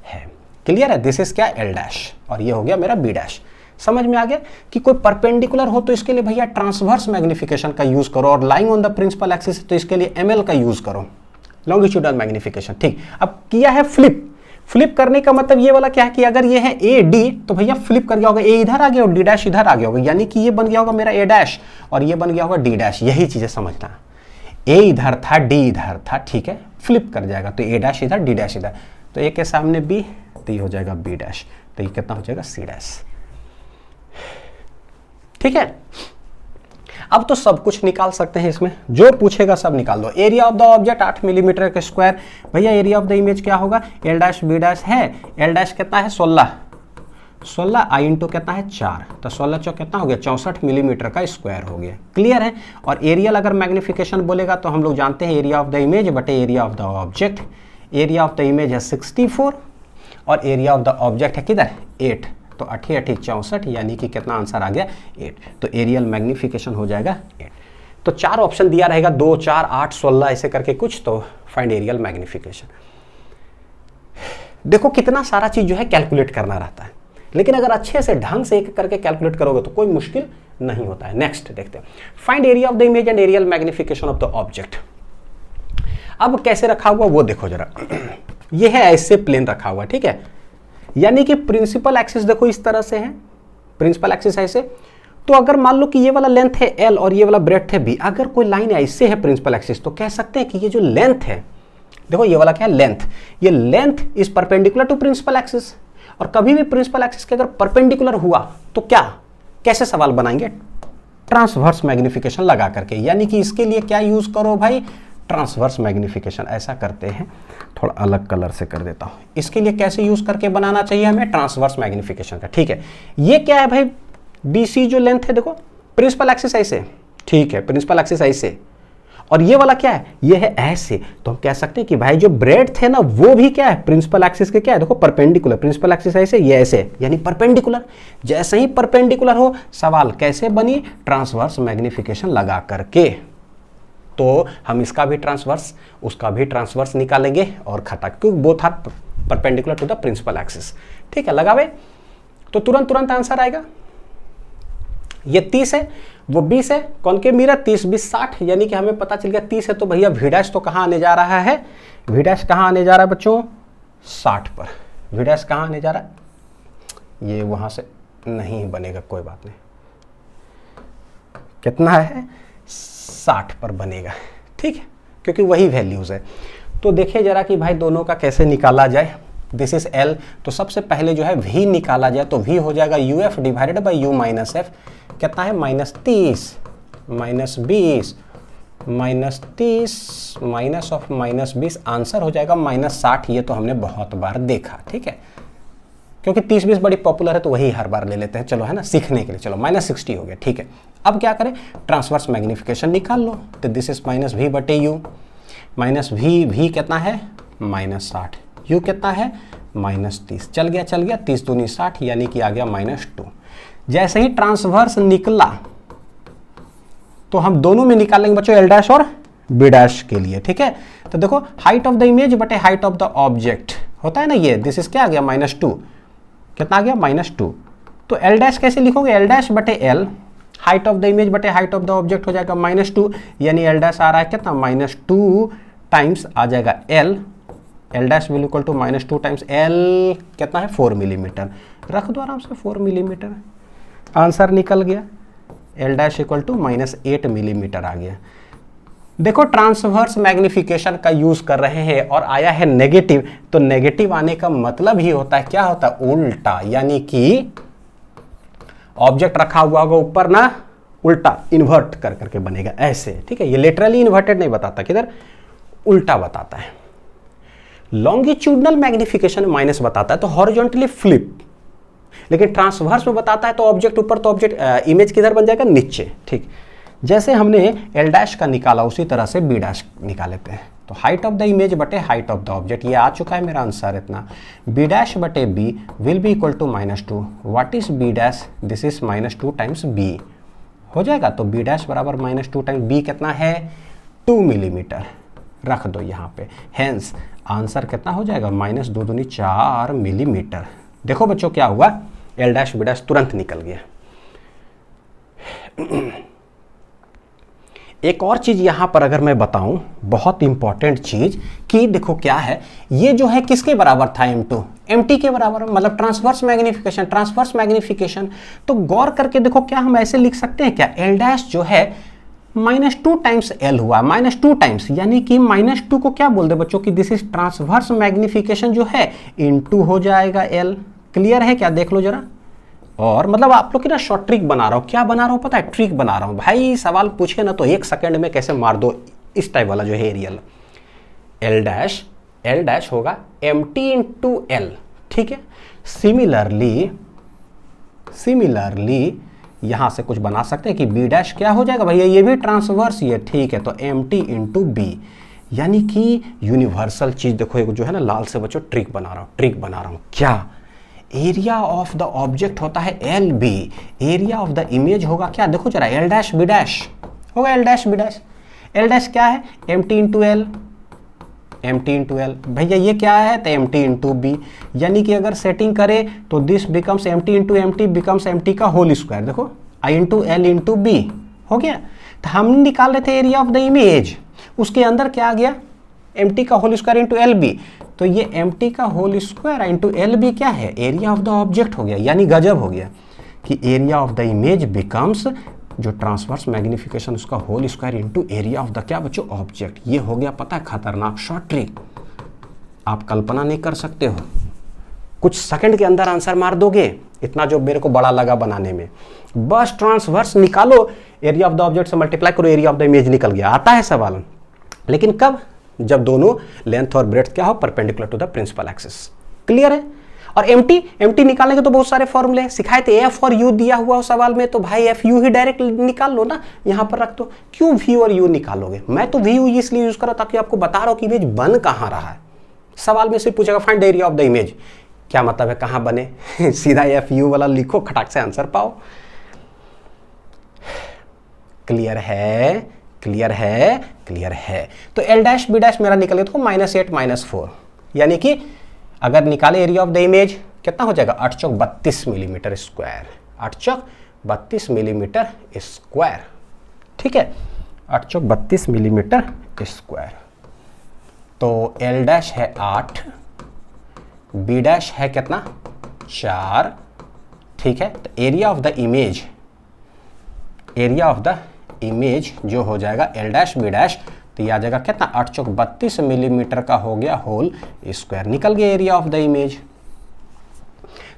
है। क्लियर है। दिस इज क्या, एल डैश, और ये हो गया मेरा बी डैश। समझ में आ गया कि कोई परपेंडिकुलर हो तो इसके लिए भैया ट्रांसवर्स मैग्निफिकेशन का यूज करो, और lying on the principal axis तो इसके लिए एमएल का यूज करो, लॉन्गिट्यूडनल मैग्निफिकेशन। ठीक, अब किया है फ्लिप। फ्लिप करने का मतलब ये वाला क्या है कि अगर ये है ए डी तो भैया फ्लिप कर गया होगा, ए इधर आ गया और डी डैश इधर आ गया होगा, यानी कि ये बन गया होगा मेरा ए डैश और ये बन गया होगा डी डैश। यही चीजें समझना, ए इधर था डी इधर था, ठीक है, फ्लिप कर जाएगा तो ए डैश इधर डी डैश इधर, तो ए के सामने बी तो ये हो जाएगा बी डैश, तो ये कितना हो जाएगा सी डैश। ठीक है, अब तो सब कुछ निकाल सकते हैं इसमें, जो पूछेगा सब निकाल दो। Area of the object 8 millimetre के स्क्वायर, भैया एरिया ऑफ द इमेज क्या होगा, एल डैश बी डैश है, एल डैश कितना है 16 आई इंटू कितना है 4, तो 16 चौक कितना हो गया 64 मिलीमीटर का स्क्वायर हो गया। क्लियर है। और एरियल अगर मैग्निफिकेशन बोलेगा तो हम लोग जानते हैं एरिया ऑफ द इमेज बटे area of the object. Area of the image है 64 और एरिया ऑफ द ऑब्जेक्ट है किधर 8, तो 8 8 64, यानी कि कितना आंसर आ गया 8, तो एरियल मैग्निफिकेशन हो जाएगा 8। तो 4 ऑप्शन दिया रहेगा, 2 4 8 16 ऐसे करके कुछ, तो फाइंड एरियल मैग्निफिकेशन। देखो कितना सारा चीज जो है कैलकुलेट करना रहता है, लेकिन अगर अच्छे से ढंग से एक करके कैलकुलेट करोगे तो कोई मुश्किल नहीं होता है। नेक्स्ट देखते हैं, find area of the image and areal magnification of the object. अब कैसे रखा हुआ वो देखो जरा, ये है ऐसे प्लेन रखा हुआ, ठीक है, यानी कि प्रिंसिपल एक्सिस देखो इस तरह से है, प्रिंसिपल एक्सिस ऐसे, तो अगर मान लो कि ये वाला लेंथ है L और ये वाला ब्रेड्थ है B, अगर कोई लाइन ऐसे है प्रिंसिपल एक्सिस तो कह सकते हैं कि ये जो लेंथ है, देखो ये वाला क्या है लेंथ, ये length is perpendicular to principal axis. और कभी भी प्रिंसिपल एक्सिस के अगर परपेंडिकुलर हुआ तो क्या, कैसे सवाल बनाएंगे, ट्रांसवर्स मैग्निफिकेशन लगा करके, यानी कि इसके लिए क्या यूज करो भाई, ट्रांसवर्स मैग्निफिकेशन। ऐसा करते हैं, थोड़ा अलग कलर से कर देता हूं, इसके लिए कैसे यूज करके बनाना चाहिए हमें, ट्रांसवर्स मैग्निफिकेशन का। ठीक है, ये क्या है भाई, BC जो लेंथ है, देखो प्रिंसिपल एक्सिस ऐसे, ठीक है, प्रिंसिपल एक्सिस ऐसे, और ये वाला क्या है, ये है ऐसे, तो हम कह सकते हैं कि भाई जो ब्रेड्थ है ना वो भी क्या है प्रिंसिपल एक्सिस के क्या है, देखो परपेंडिकुलर, प्रिंसिपल एक्सिस ऐसे, ये ऐसे, यानी परपेंडिकुलर। जैसे ही परपेंडिकुलर हो, सवाल कैसे बनी, ट्रांसवर्स मैग्निफिकेशन लगा करके। तो हम इसका भी ट्रांसवर्स उसका भी ट्रांसवर्स निकालेंगे और खटा, क्योंकि both are perpendicular to the principal axis. ठीक है, लगावे तो तुरंत आंसर आएगा। ये 30 है, वो 20 है, कॉनकेव मिरर 30 20 60, यानी कि हमें पता चल गया 30 है, तो भैया वी डैश तो कहाँ आने जा रहा है, वी डैश कहाँ आने जा रहा है बच्चों 60 पर, वी डैश कहाँ आने जा रहा है, ये वहां से नहीं बनेगा, कोई बात नहीं, कितना है 60 पर बनेगा। ठीक है, क्योंकि वही वैल्यूज है। तो देखिए जरा कि भाई दोनों का कैसे निकाला जाए। दिस इज L, तो सबसे पहले जो है V निकाला जाए, तो V हो जाएगा UF divided by U minus F, कितना है -30 -20 -30 माइनस ऑफ -20, आंसर हो जाएगा -60। ये तो हमने बहुत बार देखा, ठीक है, क्योंकि 30 20 बड़ी पॉपुलर है तो वही हर बार ले लेते हैं, चलो है ना, सीखने के लिए। चलो -60 हो गया, ठीक है। अब क्या करें, ट्रांसवर्स मैग्निफिकेशन निकाल लो, तो दिस इज -V बटे U, -V कितना है -60, U कितना है -30, चल गया 30 दूनी 60, यानी कि आ गया -2। जैसे ही ट्रांसवर्स निकला तो हम दोनों में निकालेंगे बच्चों L डैश और B डैश के लिए। ठीक है, तो देखो हाइट ऑफ द इमेज बटे हाइट ऑफ द ऑब्जेक्ट होता है ना, ये दिस इज क्या आ गया -2, कितना आ गया -2। तो L डैश कैसे लिखोगे, L डैश बटे L, height of the image बटे हाइट ऑफ द ऑब्जेक्ट हो जाएगा -2, यानी L डैश आ रहा है कितना -2 टाइम्स आ जाएगा L dash will equal to -2 times L कितना है 4 मिलीमीटर, रख दो आराम से 4 मिलीमीटर, आंसर निकल गया, L dash equal to -8 millimetre आ गया। देखो ट्रांसवर्स मैग्निफिकेशन का यूज कर रहे हैं और आया है नेगेटिव, तो नेगेटिव आने का मतलब ही होता है क्या होता है उल्टा, यानी कि ऑब्जेक्ट रखा हुआ होगा ऊपर ना, उल्टा इन्वर्ट कर करके बनेगा ऐसे, ठीक है। ये लिटरली इन्वर्टेड नहीं बताता, किधर उल्टा बताता है। लॉन्गिट्यूडनल मैग्निफिकेशन माइनस बताता है तो हॉरिजॉन्टली फ्लिप, लेकिन ट्रांसवर्स में बताता है तो ऑब्जेक्ट ऊपर, तो ऑब्जेक्ट इमेज किधर बन जाएगा, नीचे, ठीक। जैसे हमने एल डैश का निकाला उसी तरह से बी डैश निकाल लेते हैं। तो हाइट ऑफ द इमेज बटे हाइट ऑफ द ऑब्जेक्ट, ये आ चुका है मेरा आंसर इतना। बी डैश बटे B will be equal to -2। What is B dash, this is -2 times B हो जाएगा। तो बी डैश बराबर -2 टाइम्स बी कितना है, 2 मिलीमीटर रख दो यहाँ पे। हेंस आंसर कितना हो जाएगा, -2 दूनी 4 मिलीमीटर। देखो बच्चों क्या हुआ, एल डैश बी डैश तुरंत निकल गया। एक और चीज यहां पर अगर मैं बताऊं, बहुत इंपॉर्टेंट चीज, कि देखो क्या है, ये जो है किसके बराबर था, M2 MT के बराबर, मतलब ट्रांसवर्स मैग्निफिकेशन, ट्रांसवर्स मैग्निफिकेशन। तो गौर करके देखो क्या हम ऐसे लिख सकते हैं क्या, एल डैश जो है -2 टाइम्स एल हुआ, -2 टाइम्स, यानी कि -2 को क्या बोल दे बच्चों की, दिस इज ट्रांसवर्स मैग्निफिकेशन जो है इनटू हो जाएगा एल। क्लियर है क्या, देख लो जरा। और मतलब आप लोग की ना शॉर्ट ट्रिक बना रहा हूं, क्या बना रहा हूं पता है, ट्रिक बना रहा हूं भाई। सवाल पूछे ना तो 1 सेकंड में कैसे मार दो, इस टाइप वाला जो है एरियल। एल डैश होगा MT इंटू एल, ठीक है। सिमिलरली यहां से कुछ बना सकते हैं कि बी डैश क्या हो जाएगा भैया, ये भी ट्रांसवर्स ही है, ठीक है। तो MT इंटू बी, यानी कि यूनिवर्सल चीज। देखो एक जो है ना लाल से बच्चों ट्रिक बना रहा हूं क्या, एरिया ऑफ द ऑब्जेक्ट होता है L B, area of the image होगा क्या, देखो जरा, एल डैश बी डैश होगा, L dash B dash. L dash क्या है, MT into L, MT into L भैया, ये क्या है तो MT इंटू बी। यानी कि अगर सेटिंग करे तो this becomes MT into MT becomes MT का होल स्क्वायर। देखो I into L into B हो गया। तो हम निकाल रहे थे एरिया ऑफ द इमेज, उसके अंदर क्या आ गया, MT का whole square into L B. तो ये MT का whole square into L B क्या है, एरिया ऑफ द ऑब्जेक्ट हो गया। यानी गजब हो गया कि area of the image becomes जो ट्रांसवर्स मैग्निफिकेशन उसका whole square into area of the क्या बच्चों, ऑब्जेक्ट। ये हो गया पता है खतरनाक शॉर्ट ट्रिक, आप कल्पना नहीं कर सकते हो, कुछ सेकंड के अंदर आंसर मार दोगे। इतना जो मेरे को बड़ा लगा बनाने में, बस ट्रांसवर्स निकालो, एरिया ऑफ द ऑब्जेक्ट से मल्टीप्लाई करो, एरिया ऑफ द इमेज निकल गया। आता है सवाल, लेकिन कब, जब दोनों लेंथ और ब्रेड्थ क्या हो, perpendicular to the principal axis. Clear है। और MT निकालने के तो बहुत सारे फॉर्मूले सिखाए थे, F और U दिया हुआ हो सवाल में, तो भाई FU ही डायरेक्ट निकाल लो ना, यहां पर रख दो। क्यों V और U निकालोगे, मैं तो VU इसलिए यूज करा ताकि आपको बता रहा हूं कि इमेज बन कहां रहा है। सवाल में सिर्फ पूछेगा find area of the image, क्या मतलब है कहां बने सीधा FU वाला लिखो, खटाक से आंसर पाओ। क्लियर है, क्लियर है, क्लियर है। तो एल डैश बी डैश मेरा निकले तो -8 -4, यानी कि अगर निकाले एरिया ऑफ द इमेज कितना हो जाएगा, 8 चौक 32 मिलीमीटर स्क्वायर, 8 चौक 32 मिलीमीटर स्क्वायर, ठीक है, 8 चौक 32 मिलीमीटर स्क्वायर। तो एल डैश है 8, बी डैश है कितना 4, ठीक है। तो area of the image, area of the image जो हो जाएगा एल डैश बी डैश, तो ये आ जाएगा कितना, 8 चौक 32 मिलीमीटर का हो गया होल स्क्वायर, निकल गया एरिया ऑफ द इमेज।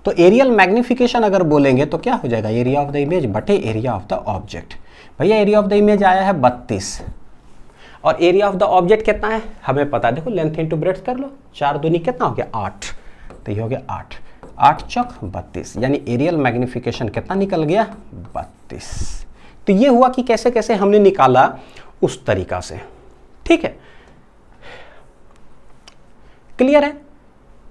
तो एरियल मैग्निफिकेशन अगर बोलेंगे तो क्या हो जाएगा, एरिया ऑफ द इमेज बटे एरिया ऑफ द ऑब्जेक्ट। भैया एरिया ऑफ द इमेज आया है 32 और एरिया ऑफ द ऑब्जेक्ट कितना है हमें पता है, देखो लेंथ इंटू ब्रेड्थ कर लो, 4 दूनी कितना हो गया 8, तो ये हो गया 8 चौक 32, यानी एरियल मैग्निफिकेशन कितना निकल गया 32। तो ये हुआ कि कैसे कैसे हमने निकाला उस तरीका से, ठीक है। क्लियर है।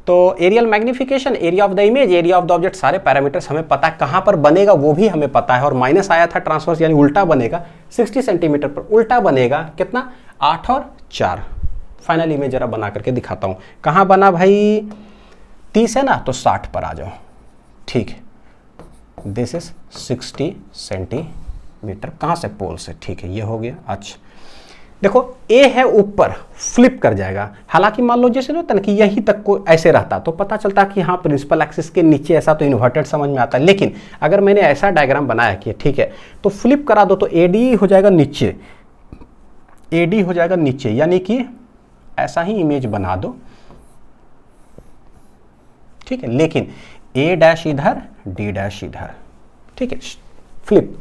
तो aerial magnification, area of the image, area of the object, सारे पैरामीटर्स हमें पता है, कहां पर बनेगा वो भी हमें पता है। और माइनस आया था ट्रांसवर्स, यानी उल्टा बनेगा 60 सेंटीमीटर पर, उल्टा बनेगा कितना 8 और 4। फाइनल इमेज जरा बना करके दिखाता हूं, कहां बना भाई, 30 है ना तो 60 पर आ जाओ, ठीक है। दिस इज 60 सेंटीमीटर, कहां से, पोल से, ठीक है, ये हो गया। अच्छा देखो ए है ऊपर, फ्लिप कर जाएगा, हालांकि मान लो जैसे होता है ना कि यहीं तक को ऐसे रहता तो पता चलता कि हाँ प्रिंसिपल एक्सिस के नीचे, ऐसा तो इन्वर्टेड समझ में आता है। लेकिन अगर मैंने ऐसा डायग्राम बनाया कि ठीक है तो फ्लिप करा दो तो एडी हो जाएगा नीचे, एडी हो जाएगा नीचे, यानी कि ऐसा ही इमेज बना दो, ठीक है। लेकिन ए डैश इधर, डी डैश इधर, ठीक है, फ्लिप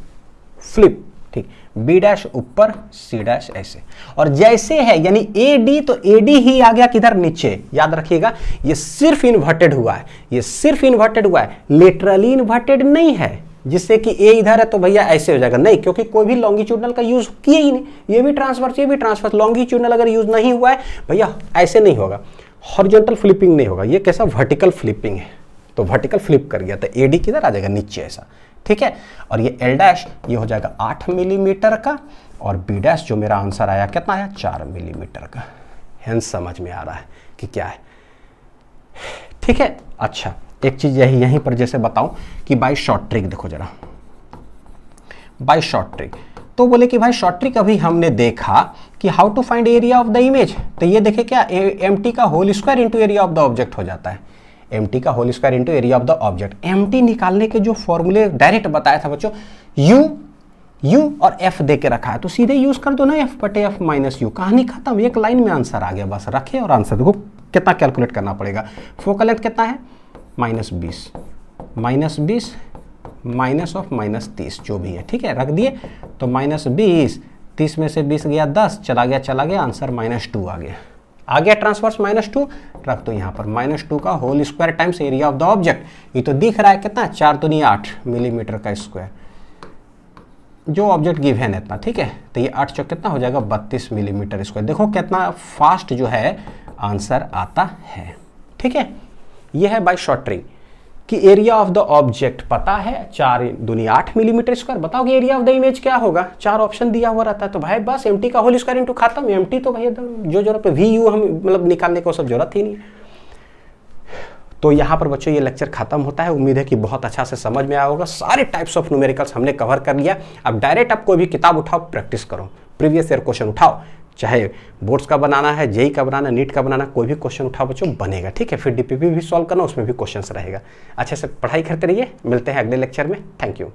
फ्लिप, ठीक, बी डैश ऊपर, सी डैश ऐसे, और जैसे है यानी ए डी, तो ए डी ही आ गया किधर, नीचे। याद रखिएगा ये सिर्फ इन्वर्टेड हुआ है, ये सिर्फ इन्वर्टेड हुआ है, लेटरली इन्वर्टेड नहीं है, जिससे कि ए इधर है तो भैया ऐसे हो जाएगा, नहीं, क्योंकि कोई भी लॉन्गिट्यूडनल का यूज किए ही नहीं, ये भी ट्रांसफर, ये भी ट्रांसफर, लॉन्गिट्यूडनल अगर यूज नहीं हुआ है भैया ऐसे नहीं होगा, हॉरिजॉन्टल फ्लिपिंग नहीं होगा, ये कैसा वर्टिकल फ्लिपिंग है, तो वर्टिकल फ्लिप कर गया तो ए डी किधर आ जाएगा, नीचे ऐसा, ठीक है। और ये एल डैश ये हो जाएगा 8 मिलीमीटर का, और बी डैश जो मेरा आंसर आया कितना आया, 4 मिलीमीटर का। हेंस समझ में आ रहा है कि क्या है, ठीक है। अच्छा, एक चीज यहीं पर जैसे बताऊं कि बाय शॉर्ट ट्रिक, देखो जरा बाय शॉर्ट ट्रिक, तो बोले कि भाई शॉर्ट ट्रिक अभी हमने देखा कि how to find area of the image, तो ये देखे क्या, एम टी का whole square into area of the object हो जाता है, एम टी का whole square into area of the object. M T निकालने के जो फॉर्मूले डायरेक्ट बताया था बच्चों, यू और एफ दे के रखा है, तो सीधे यूज कर दो ना, एफ बटे एफ माइनस यू, कहानी खत्म, एक लाइन में आंसर आ गया, बस रखे और आंसर देखो कितना कैलकुलेट करना पड़ेगा। फोकल लेंथ कितना है, -20, माइनस ऑफ -30 जो भी है, ठीक है, रख दिए, तो -20, 30 में से 20 गया 10, चला गया, आंसर -2 आ गया ट्रांसवर्स -2, रख दो यहाँ पर -2 का whole square times area of the object, ये तो दिख रहा है कितना, 4 दूनी 8 मिलीमीटर का स्क्वायर, जो ऑब्जेक्ट गिवन है इतना, ठीक है, तो ये 8 चौक कितना हो जाएगा, 32 मिलीमीटर स्क्वायर। देखो कितना फास्ट जो है आंसर आता है, ठीक है। ये है बाय शॉर्ट ट्रिक कि एरिया ऑफ द ऑब्जेक्ट पता है, 4 दूनी 8 मिलीमीटर स्क्वायर, बताओ कि एरिया ऑफ द इमेज क्या होगा, 4 ऑप्शन दिया हुआ रहता है, तो भाई बस एम टी का होल स्क्वायर इंटू खत्म, एम टी तो भाई एकदम जो जरूरत है, वी यू हम मतलब निकालने को सब जरूरत ही नहीं। तो यहाँ पर बच्चों ये लेक्चर खत्म होता है, उम्मीद है कि बहुत अच्छा से समझ में आया होगा, सारे टाइप्स ऑफ न्यूमेरिकल्स हमने कवर कर लिया। अब डायरेक्ट आप कोई भी किताब उठाओ, प्रैक्टिस करो, प्रीवियस ईयर क्वेश्चन उठाओ, चाहे बोर्ड्स का बनाना है, जेई का बनाना, नीट का बनाना, कोई भी क्वेश्चन उठाओ बच्चों, बनेगा, ठीक है। फिर डीपीपी भी सॉल्व करना, उसमें भी क्वेश्चंस रहेगा। अच्छे से पढ़ाई करते रहिए, मिलते हैं अगले लेक्चर में, थैंक यू।